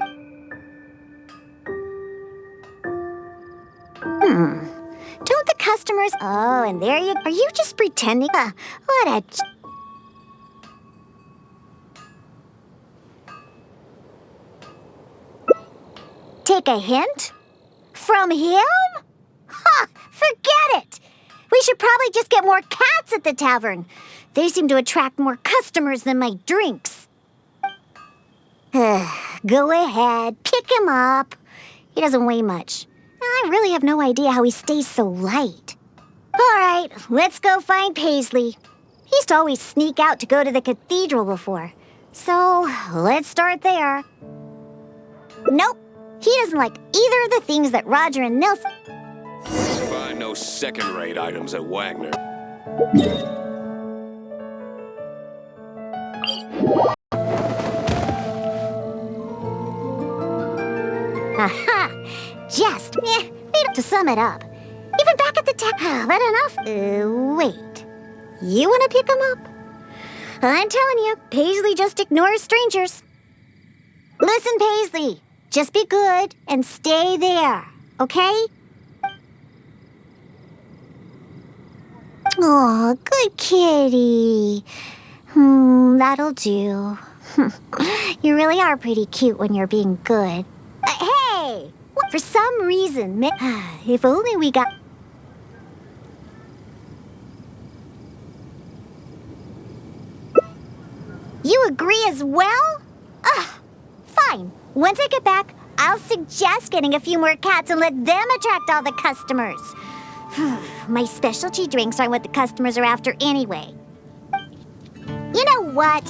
Don't the customers... Oh, and there you... Are you just pretending? What a... Take a hint? From him? Ha! Forget it! We should probably just get more cats at the tavern. They seem to attract more customers than my drinks. Go ahead, pick him up. He doesn't weigh much. I really have no idea how he stays so light. All right, let's go find Paisley. He used to always sneak out to go to the Cathedral before. So, let's start there. Nope, he doesn't like either of the things that Roger and Nelson... Find no second-rate items at Wagner. Aha! Just, to sum it up. Even back at the that enough? Wait. You want to pick him up? I'm telling you, Paisley just ignores strangers. Listen, Paisley. Just be good and stay there, okay? Aw, good kitty. That'll do. You really are pretty cute when you're being good. Hey! For some reason, if only we got... You agree as well? Fine. Once I get back, I'll suggest getting a few more cats and let them attract all the customers. My specialty drinks aren't what the customers are after anyway. You know what?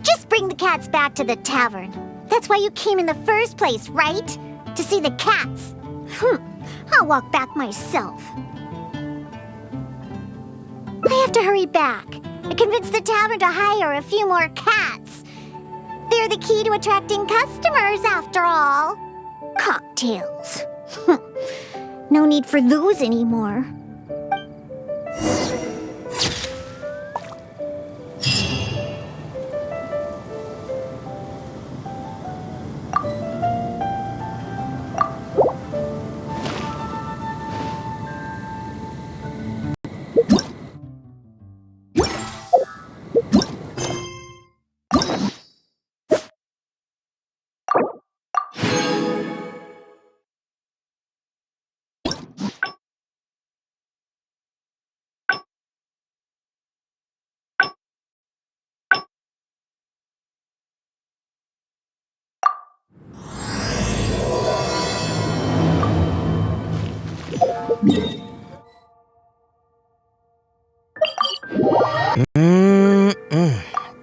Just bring the cats back to the tavern. That's why you came in the first place, right? To see the cats. I'll walk back myself. I have to hurry back and convince the tavern to hire a few more cats. They're the key to attracting customers, after all. Cocktails. No need for those anymore.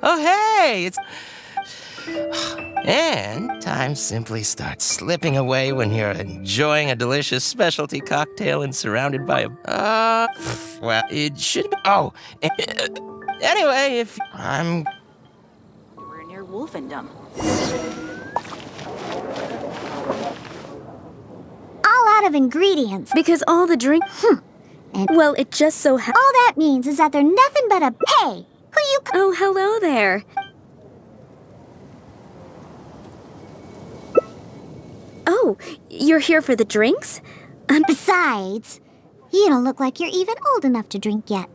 Oh, hey, it's... And time simply starts slipping away when you're enjoying a delicious specialty cocktail and surrounded by a... well, it should be... Oh, anyway, if I'm... We're near Wolfendom. All out of ingredients. Because all the drink... And well, it just so all that means is that they're nothing but a... Hey! Who you... Oh, hello there. Oh, you're here for the drinks? Besides, you don't look like you're even old enough to drink yet.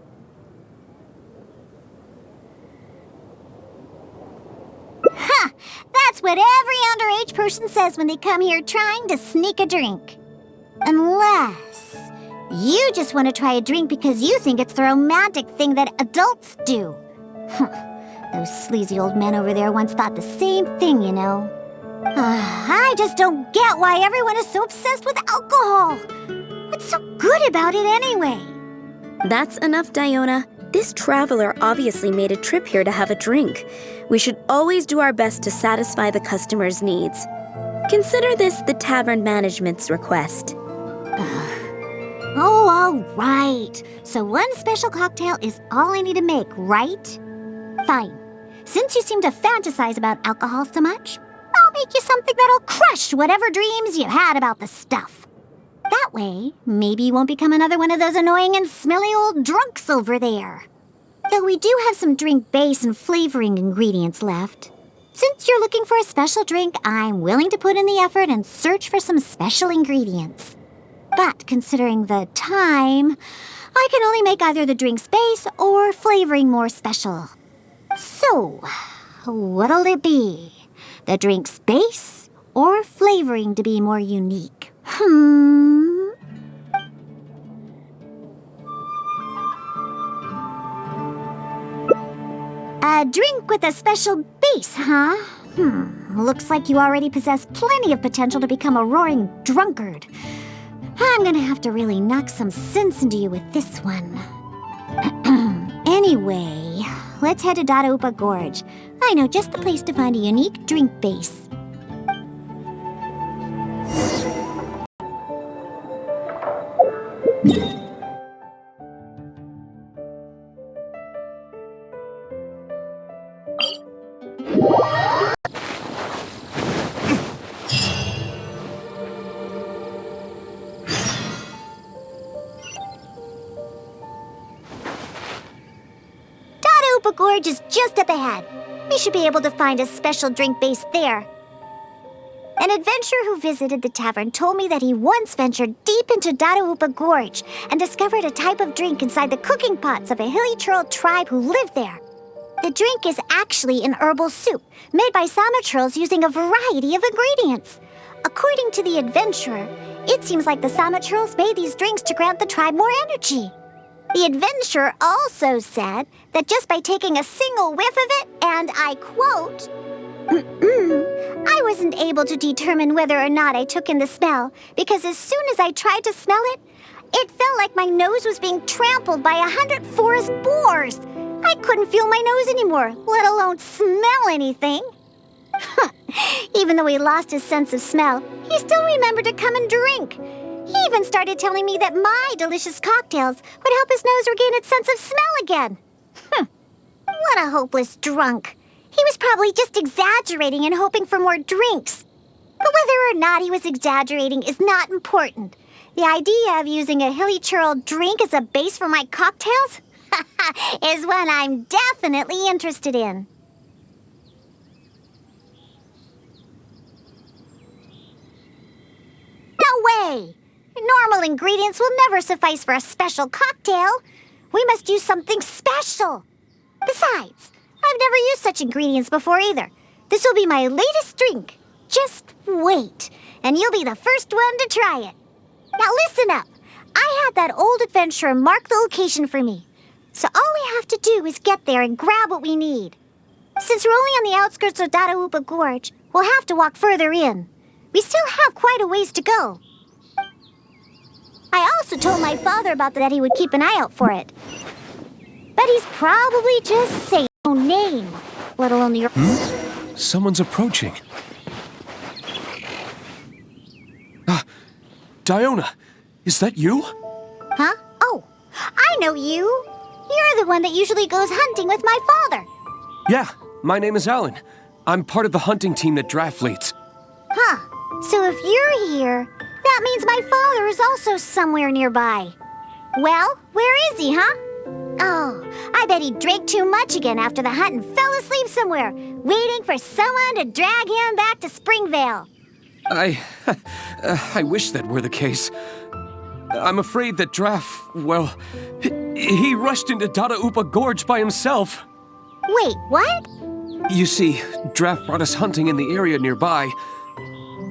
Ha! That's what every underage person says when they come here trying to sneak a drink. Unless you just want to try a drink because you think it's the romantic thing that adults do. Those sleazy old men over there once thought the same thing, you know. I just don't get why everyone is so obsessed with alcohol. What's so good about it anyway? That's enough, Diona. This traveler obviously made a trip here to have a drink. We should always do our best to satisfy the customer's needs. Consider this the tavern management's request. Oh, all right. So one special cocktail is all I need to make, right? Fine. Since you seem to fantasize about alcohol so much, I'll make you something that'll crush whatever dreams you had about the stuff. That way, maybe you won't become another one of those annoying and smelly old drunks over there. Though we do have some drink base and flavoring ingredients left. Since you're looking for a special drink, I'm willing to put in the effort and search for some special ingredients. But considering the time, I can only make either the drink's base or flavoring more special. So, what'll it be? The drink's base or flavoring to be more unique? A drink with a special base, huh? Looks like you already possess plenty of potential to become a roaring drunkard. I'm gonna have to really knock some sense into you with this one. Anyway, let's head to Dadaupa Gorge. I know just the place to find a unique drink base. Dadaupa Gorge is just up ahead. We should be able to find a special drink base there. An adventurer who visited the tavern told me that he once ventured deep into Dadaupa Gorge and discovered a type of drink inside the cooking pots of a hilichurl tribe who lived there. The drink is actually an herbal soup made by samachurls using a variety of ingredients. According to the adventurer, it seems like the samachurls made these drinks to grant the tribe more energy. The adventurer also said that just by taking a single whiff of it, and I quote, I wasn't able to determine whether or not I took in the smell, because as soon as I tried to smell it, it felt like my nose was being trampled by 100 forest boars. I couldn't feel my nose anymore, let alone smell anything. Even though he lost his sense of smell, he still remembered to come and drink. He even started telling me that my delicious cocktails would help his nose regain its sense of smell again. What a hopeless drunk. He was probably just exaggerating and hoping for more drinks. But whether or not he was exaggerating is not important. The idea of using a hilichurl drink as a base for my cocktails is one I'm definitely interested in. No way! Normal ingredients will never suffice for a special cocktail. We must use something special. Besides, I've never used such ingredients before either. This will be my latest drink. Just wait, and you'll be the first one to try it. Now listen up. I had that old adventurer mark the location for me. So all we have to do is get there and grab what we need. Since we're only on the outskirts of Dadaupa Gorge, we'll have to walk further in. We still have quite a ways to go. I also told my father about that he would keep an eye out for it. But he's probably just saying no name, let alone your... Someone's approaching. Diona, is that you? Huh? Oh, I know you. You're the one that usually goes hunting with my father. Yeah, my name is Allan. I'm part of the hunting team that Draff leads. Huh. So if you're here, that means my father is also somewhere nearby. Well, where is he, huh? Oh, I bet he drank too much again after the hunt and fell asleep somewhere, waiting for someone to drag him back to Springvale. I wish that were the case. I'm afraid that Draff, well, he rushed into Dadaupa Gorge by himself. Wait, what? You see, Draff brought us hunting in the area nearby.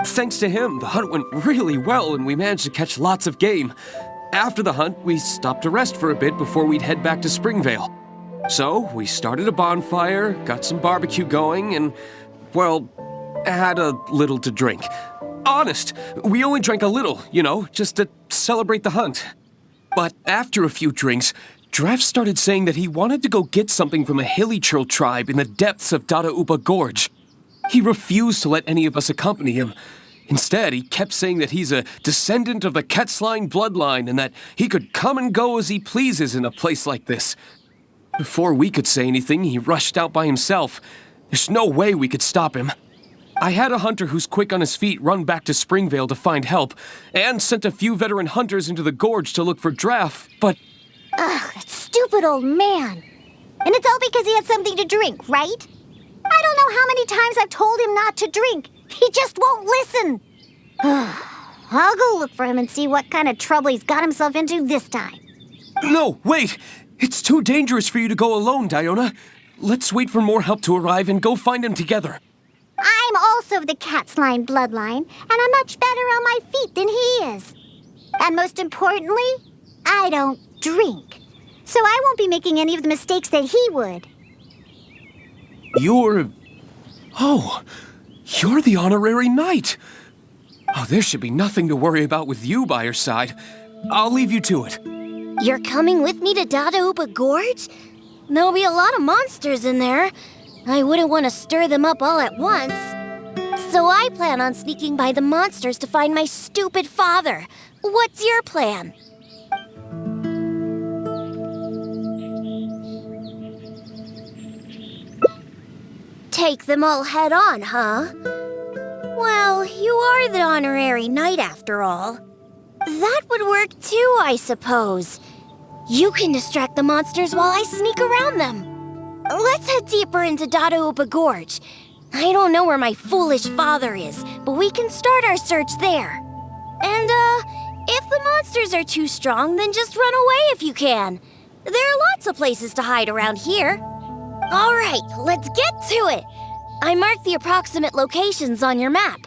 Thanks to him, the hunt went really well and we managed to catch lots of game. After the hunt, we stopped to rest for a bit before we'd head back to Springvale. So, we started a bonfire, got some barbecue going, and, well, had a little to drink. Honest, we only drank a little, just to celebrate the hunt. But after a few drinks, Draff started saying that he wanted to go get something from a hilichurl tribe in the depths of Dadaupa Gorge. He refused to let any of us accompany him. Instead, he kept saying that he's a descendant of the Ketzline bloodline and that he could come and go as he pleases in a place like this. Before we could say anything, he rushed out by himself. There's no way we could stop him. I had a hunter who's quick on his feet run back to Springvale to find help, and sent a few veteran hunters into the gorge to look for Draff, but... Ugh, that stupid old man. And it's all because he had something to drink, right? I don't don't know how many times I've told him not to drink. He just won't listen. I'll go look for him and see what kind of trouble he's got himself into this time. No, wait! It's too dangerous for you to go alone, Diona. Let's wait for more help to arrive and go find him together. I'm also of the cat's line bloodline, and I'm much better on my feet than he is. And most importantly, I don't drink. So I won't be making any of the mistakes that he would. You're the honorary knight. Oh, there should be nothing to worry about with you by your side. I'll leave you to it. You're coming with me to Dadaupa Gorge? There'll be a lot of monsters in there. I wouldn't want to stir them up all at once. So I plan on sneaking by the monsters to find my stupid father. What's your plan? Take them all head on, huh? Well, you are the honorary knight after all. That would work too, I suppose. You can distract the monsters while I sneak around them. Let's head deeper into Dadaupa Gorge. I don't know where my foolish father is, but we can start our search there. And, if the monsters are too strong, then just run away if you can. There are lots of places to hide around here. All right, let's get to it. I marked the approximate locations on your map.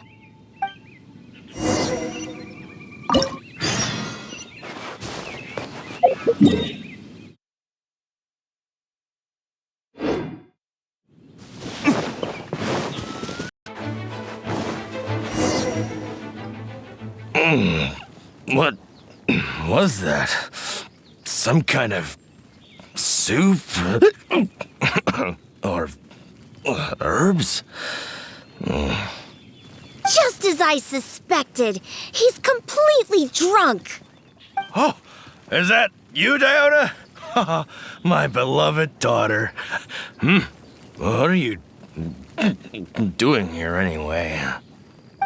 What was that? Some kind of soup? Or herbs? Just as I suspected, he's completely drunk. Oh, is that you, Diona? My beloved daughter. What are you doing here anyway?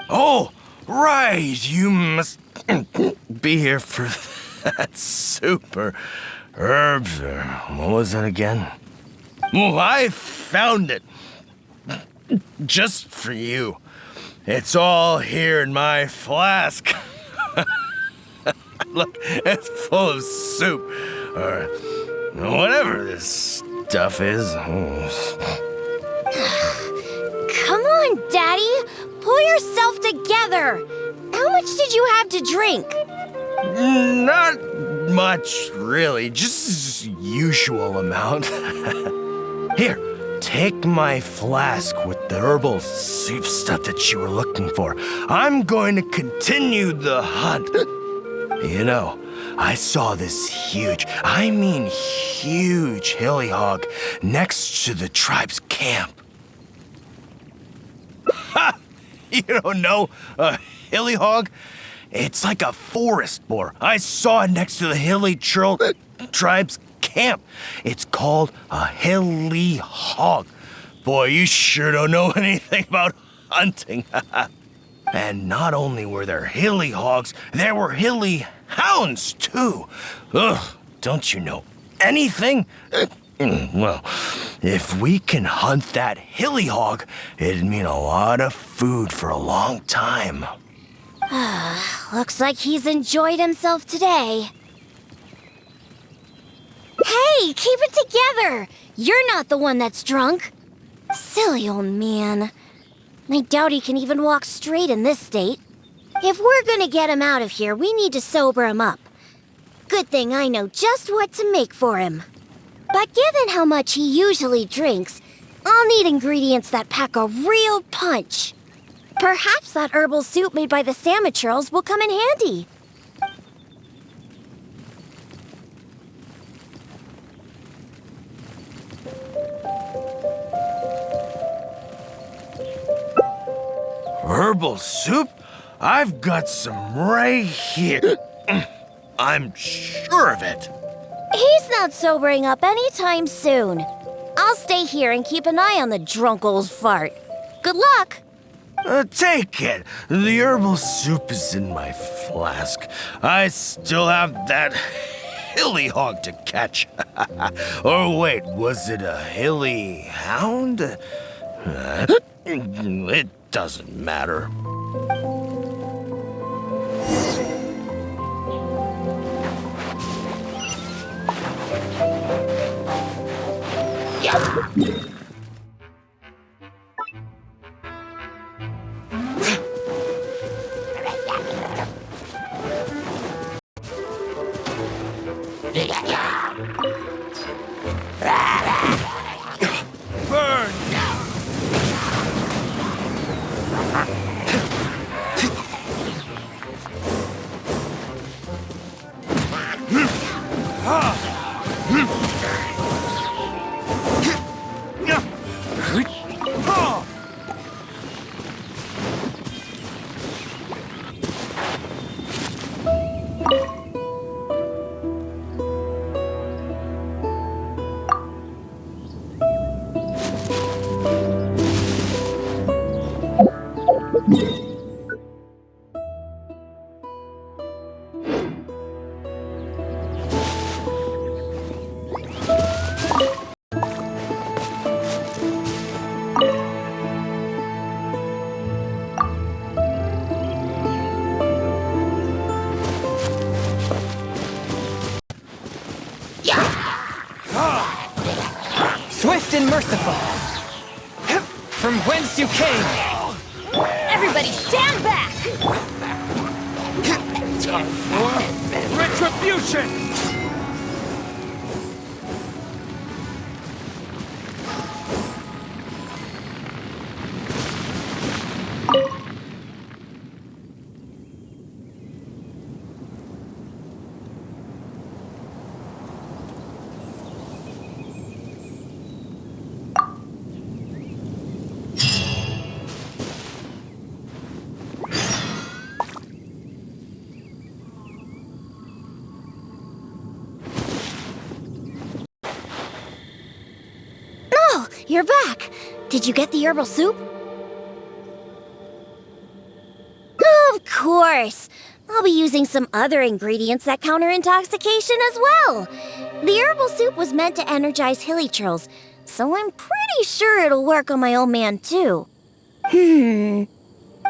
Oh, right, you must be here for that soup or herbs or what was that again? Oh, I found it. Just for you. It's all here in my flask. Look, it's full of soup, or whatever this stuff is. Come on, Daddy. Pull yourself together. How much did you have to drink? Not much, really. Just usual amount. Here, take my flask with the herbal soup stuff that you were looking for. I'm going to continue the hunt. You know, I saw this huge hilly hog next to the tribe's camp. Ha! You don't know a hilly hog? It's like a forest boar. I saw it next to the hilichurl tribe's camp. It's called a hilly hog. Boy, you sure don't know anything about hunting. And not only were there hilly hogs, there were hilly hounds, too. Ugh, don't you know anything? Well, if we can hunt that hilly hog, it'd mean a lot of food for a long time. Looks like he's enjoyed himself today. Hey, keep it together! You're not the one that's drunk. Silly old man. I doubt he can even walk straight in this state. If we're gonna get him out of here, we need to sober him up. Good thing I know just what to make for him. But given how much he usually drinks, I'll need ingredients that pack a real punch. Perhaps that herbal soup made by the samachurls will come in handy. Herbal soup? I've got some right here. I'm sure of it. He's not sobering up anytime soon. I'll stay here and keep an eye on the drunk old fart. Good luck. Take it. The herbal soup is in my flask. I still have that hilly hog to catch. Or wait, was it a hilly hound? It doesn't matter. Swift and merciful. From whence you came. Everybody stand back! Time for retribution! You're back. Did you get the herbal soup? Of course. I'll be using some other ingredients that counter intoxication as well. The herbal soup was meant to energize hilichurls, so I'm pretty sure it'll work on my old man too.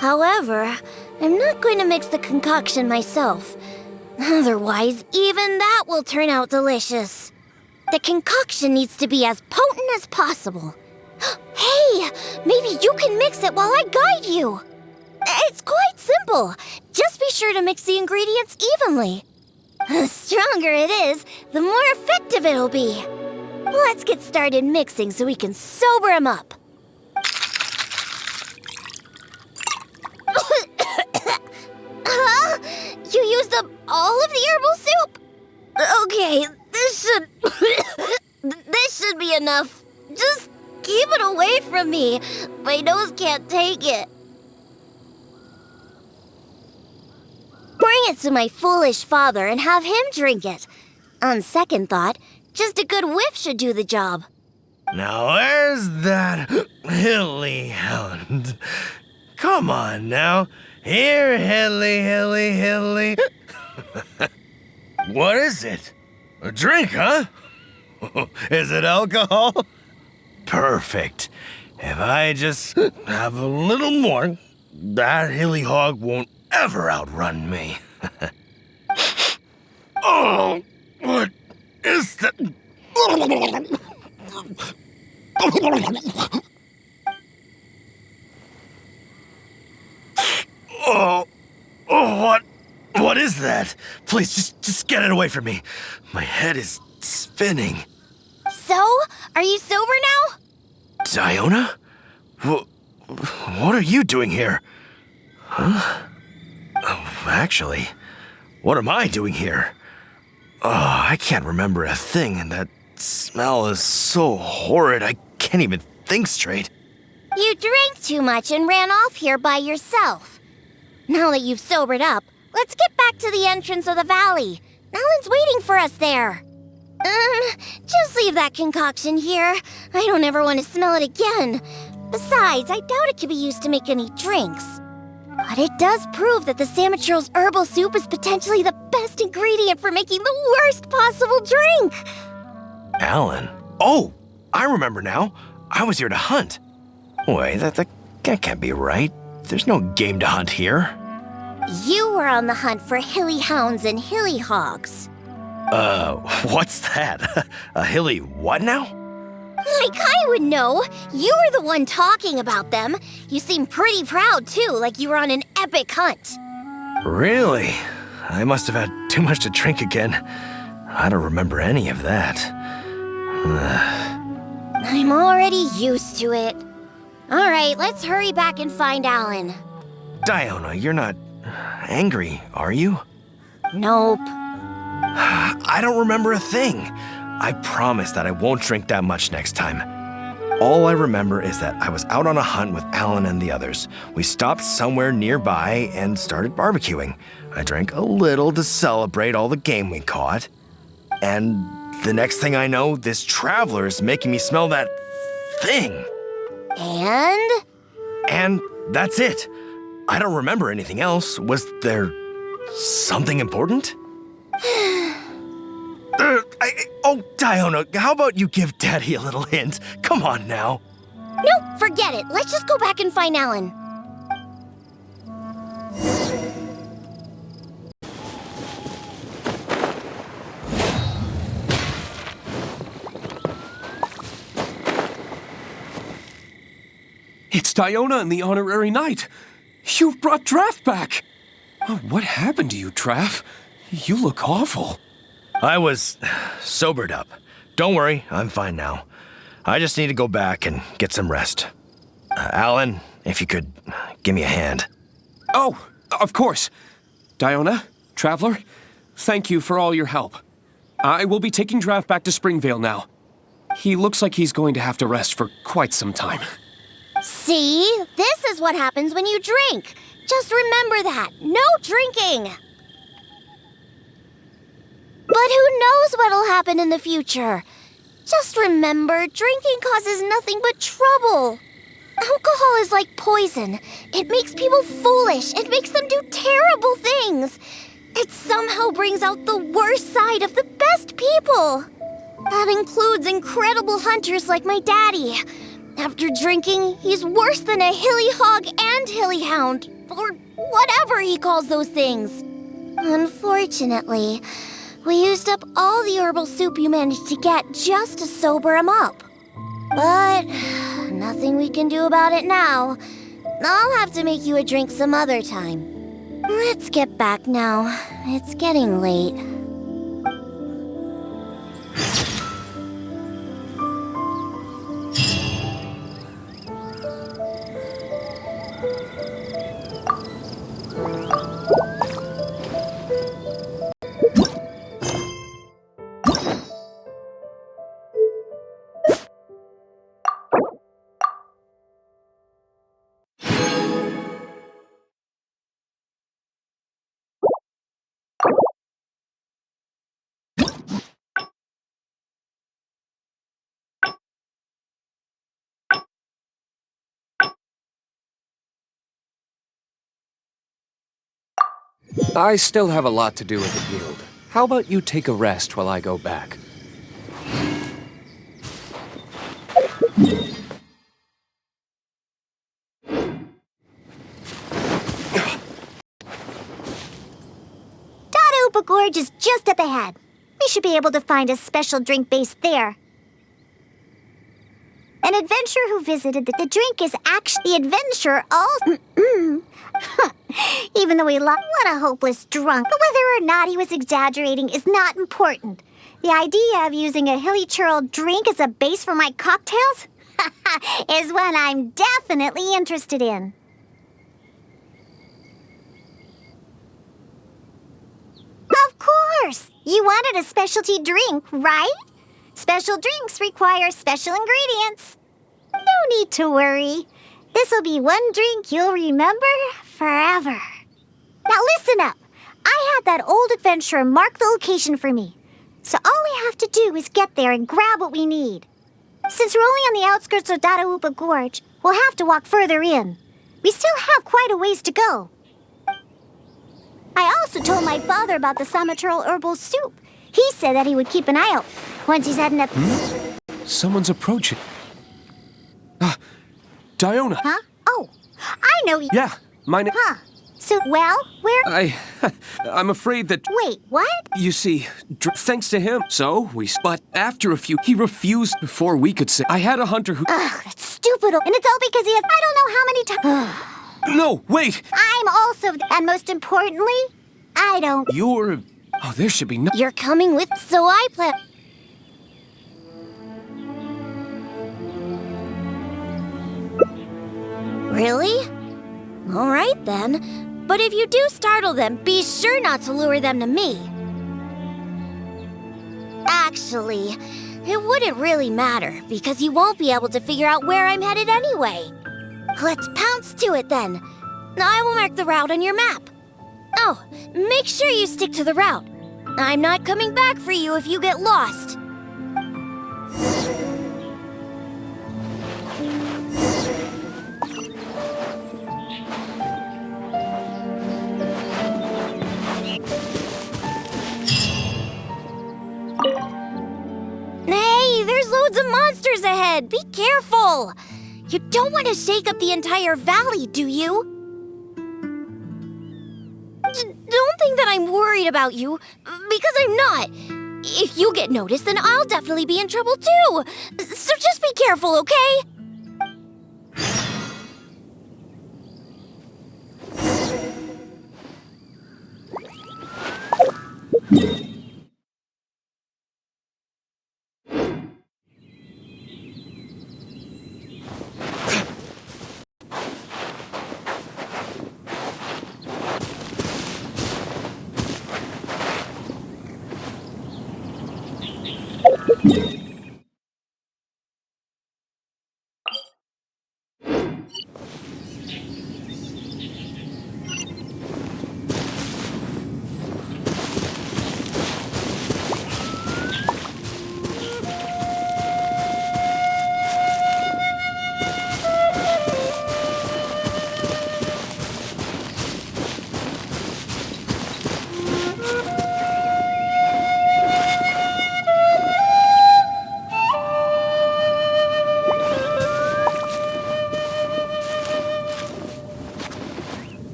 However, I'm not going to mix the concoction myself. Otherwise, even that will turn out delicious. The concoction needs to be as potent as possible. Hey, maybe you can mix it while I guide you. It's quite simple. Just be sure to mix the ingredients evenly. The stronger it is, the more effective it'll be. Let's get started mixing so we can sober him up. Huh? You used up all of the herbal soup? Okay, this should be enough. Just keep it away from me. My nose can't take it. Bring it to my foolish father and have him drink it. On second thought, just a good whiff should do the job. Now where's that hilly hound? Come on now. Here, hilly. What is it? A drink, huh? Is it alcohol? Perfect. If I just have a little more, that hilly hog won't ever outrun me. Oh, what is that? What is that? Please, just get it away from me. My head is spinning. So, are you sober now? Diona? What are you doing here? Huh? Oh, actually, what am I doing here? Oh, I can't remember a thing, and that smell is so horrid I can't even think straight. You drank too much and ran off here by yourself. Now that you've sobered up, let's get back to the entrance of the valley. Allan's waiting for us there. Just leave that concoction here. I don't ever want to smell it again. Besides, I doubt it can be used to make any drinks. But it does prove that the samachurl's herbal soup is potentially the best ingredient for making the worst possible drink. Allan? Oh, I remember now. I was here to hunt. Wait, that can't be right. There's no game to hunt here. You were on the hunt for hilly hounds and hilly hogs. What's that? A hilly what now? Like I would know. You were the one talking about them. You seem pretty proud, too, like you were on an epic hunt. Really? I must have had too much to drink again. I don't remember any of that. I'm already used to it. All right, let's hurry back and find Allan. Diona, you're not angry, are you? Nope. I don't remember a thing. I promise that I won't drink that much next time. All I remember is that I was out on a hunt with Allan and the others. We stopped somewhere nearby and started barbecuing. I drank a little to celebrate all the game we caught. And the next thing I know, this traveler is making me smell that thing. And that's it. I don't remember anything else. Was there something important? Oh, Diona, how about you give Daddy a little hint? Come on now. Nope, forget it. Let's just go back and find Allan. It's Diona and the Honorary Knight. You've brought Draff back. Oh, what happened to you, Draff? You look awful. I was sobered up. Don't worry, I'm fine now. I just need to go back and get some rest. Allan, if you could give me a hand. Oh, of course. Diona, Traveler, thank you for all your help. I will be taking Draff back to Springvale now. He looks like he's going to have to rest for quite some time. See? This is what happens when you drink. Just remember that. No drinking. But who knows what'll happen in the future? Just remember, drinking causes nothing but trouble. Alcohol is like poison. It makes people foolish. It makes them do terrible things. It somehow brings out the worst side of the best people. That includes incredible hunters like my daddy. After drinking, he's worse than a hilly hog and hilly hound, or whatever he calls those things. Unfortunately, we used up all the herbal soup you managed to get just to sober him up. But nothing we can do about it now. I'll have to make you a drink some other time. Let's get back now. It's getting late. I still have a lot to do at the guild. How about you take a rest while I go back? Dadaupa Gorge is just up ahead. We should be able to find a special drink base there. An adventurer who visited the drink is actually the adventurer also... Even though what a hopeless drunk. But whether or not he was exaggerating is not important. The idea of using a hilichurl drink as a base for my cocktails is one I'm definitely interested in. Of course! You wanted a specialty drink, right? Special drinks require special ingredients. No need to worry. This'll be one drink you'll remember forever. Now listen up. I had that old adventurer mark the location for me. So all we have to do is get there and grab what we need. Since we're only on the outskirts of Dadaupa Gorge, we'll have to walk further in. We still have quite a ways to go. I also told my father about the samachurl herbal soup. He said that he would keep an eye out once he's had enough... Someone's approaching. Diona. Huh? Oh, I know you. Yeah, my name. Huh. So, well, where... I'm afraid that... Wait, what? You see, thanks to him. So, but after a few, he refused before we could say. I had a hunter who... Ugh, that's stupid. And it's all because he has... I don't know how many times... No, wait! I'm also... And most importantly, I don't... You're... Oh, there should be no... You're coming with, so I plan... Really? All right, then. But if you do startle them, be sure not to lure them to me. Actually, it wouldn't really matter, because you won't be able to figure out where I'm headed anyway. Let's pounce to it, then. I will mark the route on your map. Oh, make sure you stick to the route. I'm not coming back for you if you get lost. Hey, there's loads of monsters ahead. Be careful. You don't want to shake up the entire valley, do you? Don't think that I'm worried about you, because I'm not. If you get noticed, then I'll definitely be in trouble too. So just be careful, okay?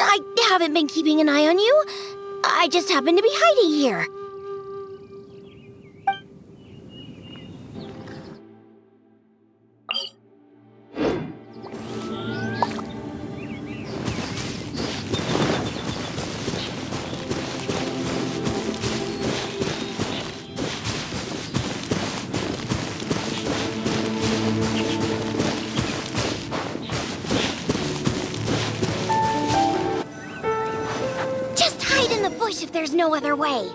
I haven't been keeping an eye on you. I just happen to be hiding here. If there's no other way.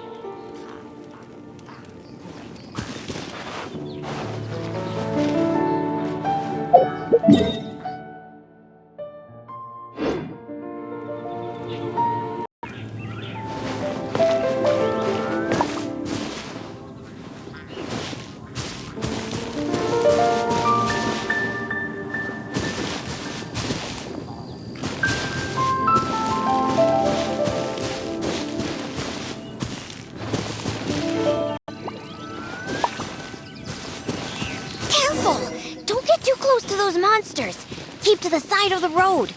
Monsters. Keep to the side of the road.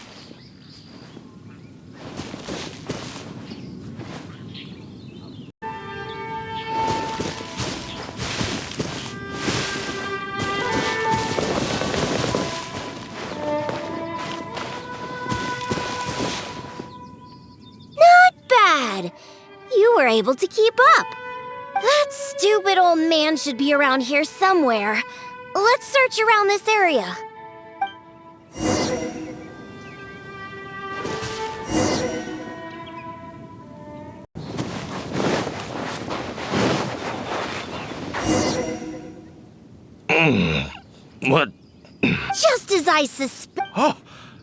Not bad. You were able to keep up. That stupid old man should be around here somewhere. Let's search around this area. What? Just as I suspect. Oh,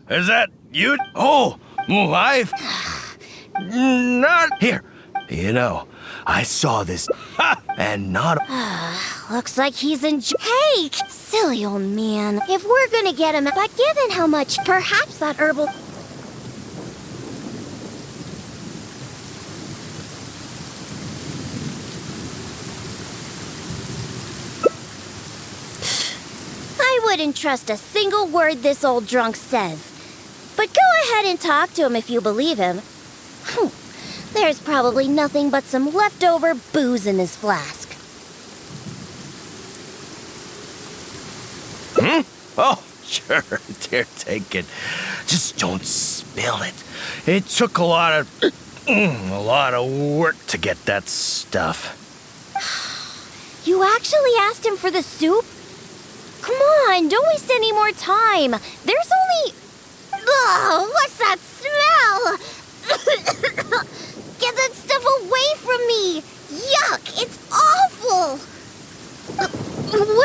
is that you? Oh, I've not here. You know, I saw this and not. Looks like he's in Hey, silly old man. If we're gonna get him, but given how much, perhaps that herbal. I wouldn't trust a single word this old drunk says. But go ahead and talk to him if you believe him. There's probably nothing but some leftover booze in his flask. Oh, sure, dear, take it. Just don't spill it. It took a lot of work to get that stuff. You actually asked him for the soup? Come on, don't waste any more time. There's only... Ugh, what's that smell? Get that stuff away from me! Yuck, it's awful!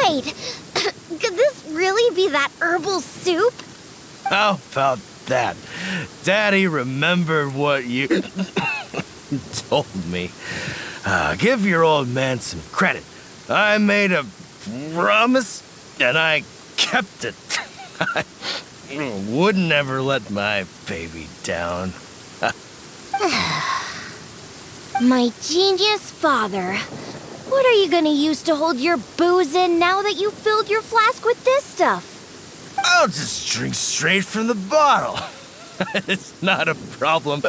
Wait, could this really be that herbal soup? How about that? Daddy remembered what you told me. Give your old man some credit. I made a promise, and I kept it. I would never let my baby down. My genius father. What are you gonna use to hold your booze in now that you filled your flask with this stuff? I'll just drink straight from the bottle. It's not a problem.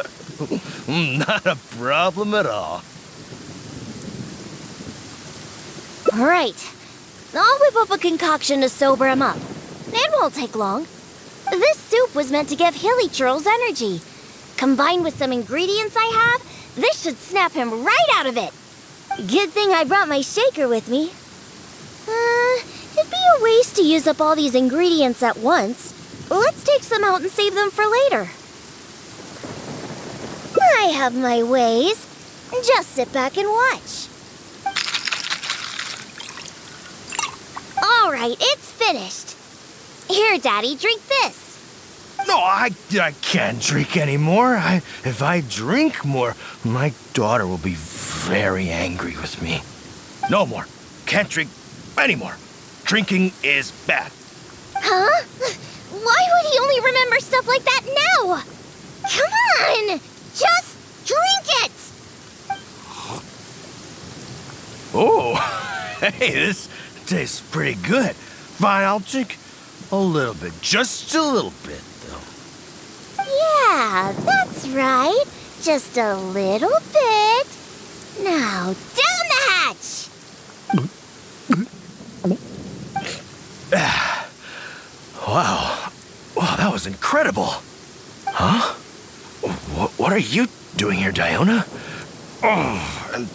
Not a problem at all. All right. I'll whip up a concoction to sober him up. It won't take long. This soup was meant to give hilichurl's energy. Combined with some ingredients I have, this should snap him right out of it. Good thing I brought my shaker with me. It'd be a waste to use up all these ingredients at once. Let's take some out and save them for later. I have my ways. Just sit back and watch. All right, it's finished. Here, Daddy, drink this. No, I can't drink anymore. If I drink more, my daughter will be very angry with me. No more. Can't drink anymore. Drinking is bad. Huh? Why would he only remember stuff like that now? Come on! Just drink it! Oh, hey, this tastes pretty good. Fine, I'll drink a little bit. Just a little bit, though. Yeah, that's right. Just a little bit. Now, down the hatch! Wow. Wow, that was incredible. Huh? What are you doing here, Diona? Oh, and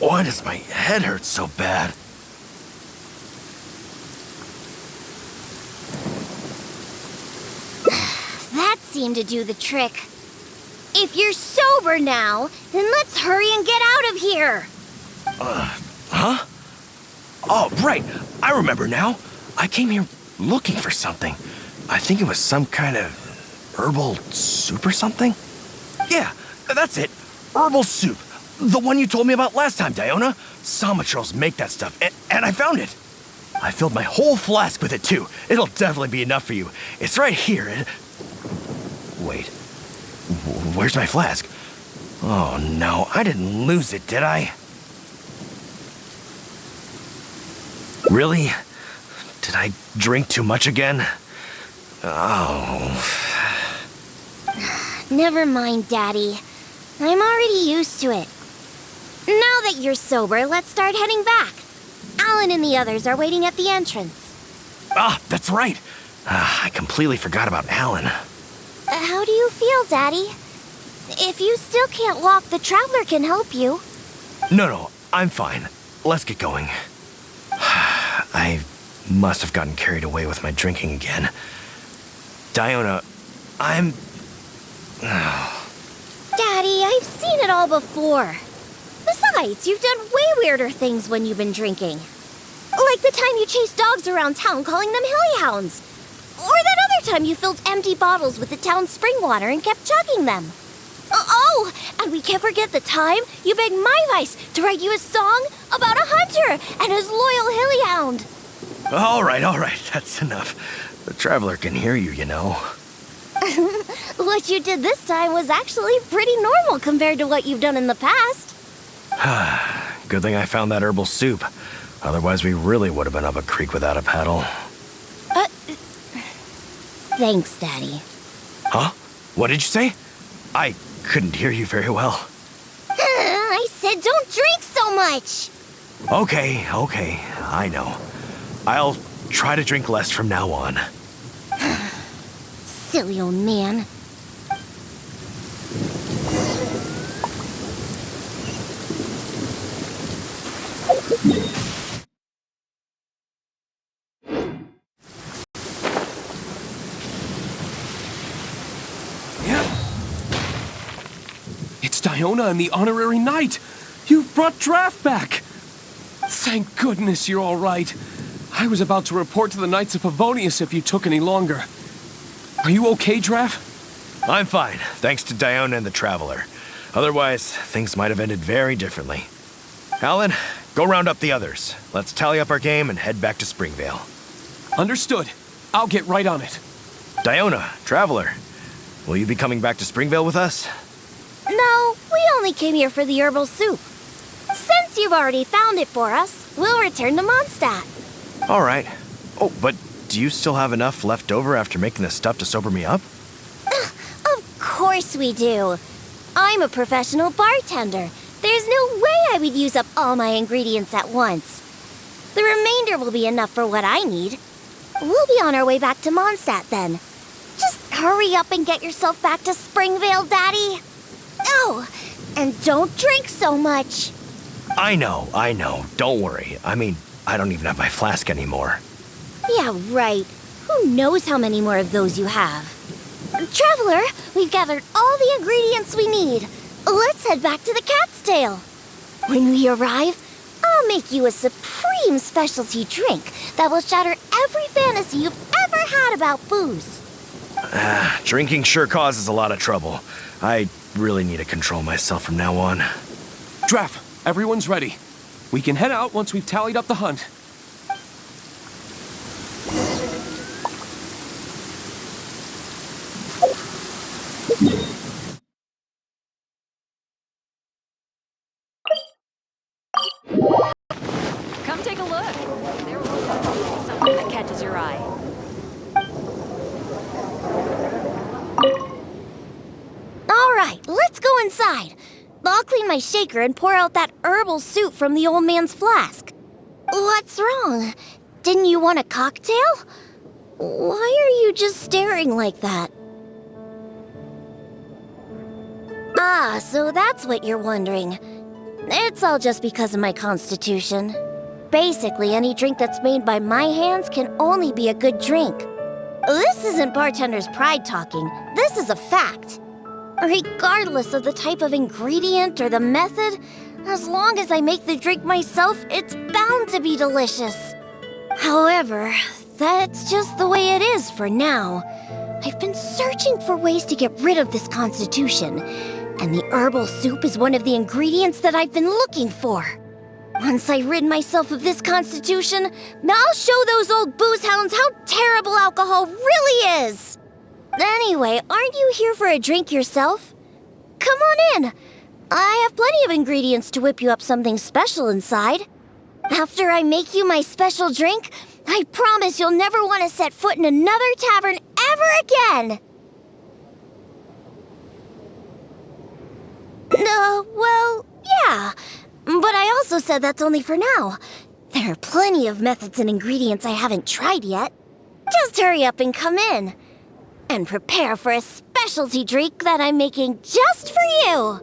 why does my head hurt so bad? That seemed to do the trick. If you're sober now, then let's hurry and get out of here. Huh? Oh, right. I remember now. I came here looking for something. I think it was some kind of herbal soup or something. Yeah, that's it. Herbal soup. The one you told me about last time, Diona. Samachurls make that stuff, and I found it. I filled my whole flask with it, too. It'll definitely be enough for you. It's right here. Wait. Where's my flask? Oh, no. I didn't lose it, did I? Really? Did I drink too much again? Oh. Never mind, Daddy. I'm already used to it. Now that you're sober, let's start heading back. Allan and the others are waiting at the entrance. Ah, that's right. I completely forgot about Allan. How do you feel, Daddy? If you still can't walk, the Traveler can help you. No, I'm fine. Let's get going. I must have gotten carried away with my drinking again. Diona, I'm... Daddy, I've seen it all before. Besides, you've done way weirder things when you've been drinking. Like the time you chased dogs around town calling them hillyhounds. Or that other time you filled empty bottles with the town's spring water and kept chugging them. All Oh, and we can't forget the time you begged my vice to write you a song about a hunter and his loyal hillyhound. All right, that's enough. The traveler can hear you, you know. What you did this time was actually pretty normal compared to what you've done in the past. Good thing I found that herbal soup. Otherwise, we really would have been up a creek without a paddle. Thanks, Daddy. Huh? What did you say? I couldn't hear you very well. I said don't drink so much. Okay, I know. I'll try to drink less from now on. Silly old man. It's Diona and the honorary knight! You've brought Draff back! Thank goodness you're all right. I was about to report to the Knights of Favonius if you took any longer. Are you okay, Draff? I'm fine, thanks to Diona and the Traveler. Otherwise, things might have ended very differently. Allan, go round up the others. Let's tally up our game and head back to Springvale. Understood. I'll get right on it. Diona, Traveler, will you be coming back to Springvale with us? No, we only came here for the herbal soup. Since you've already found it for us, we'll return to Monstadt. All right. Oh, but do you still have enough left over after making the stuff to sober me up? Of course we do. I'm a professional bartender. There's no way I would use up all my ingredients at once. The remainder will be enough for what I need. We'll be on our way back to Monstadt then. Just hurry up and get yourself back to Springvale, Daddy. Oh, and don't drink so much. I know. Don't worry. I mean, I don't even have my flask anymore. Yeah, right. Who knows how many more of those you have? Traveler, we've gathered all the ingredients we need. Let's head back to the Cat's Tail. When we arrive, I'll make you a supreme specialty drink that will shatter every fantasy you've ever had about booze. Drinking sure causes a lot of trouble. I really need to control myself from now on. Draff, everyone's ready. We can head out once we've tallied up the hunt. Come take a look. There will be something that catches your eye. All right, let's go inside. I'll clean my shaker and pour out that herbal soup from the old man's flask. What's wrong? Didn't you want a cocktail? Why are you just staring like that? Ah, so that's what you're wondering. It's all just because of my constitution. Basically, any drink that's made by my hands can only be a good drink. This isn't bartender's pride talking. This is a fact. Regardless of the type of ingredient or the method, as long as I make the drink myself, it's bound to be delicious. However, that's just the way it is for now. I've been searching for ways to get rid of this constitution, and the herbal soup is one of the ingredients that I've been looking for. Once I rid myself of this constitution, I'll show those old booze hounds how terrible alcohol really is. Anyway, aren't you here for a drink yourself? Come on in. I have plenty of ingredients to whip you up something special inside. After I make you my special drink, I promise you'll never want to set foot in another tavern ever again. Well, yeah. But I also said that's only for now. There are plenty of methods and ingredients I haven't tried yet. Just hurry up and come in. And prepare for a specialty drink that I'm making just for you.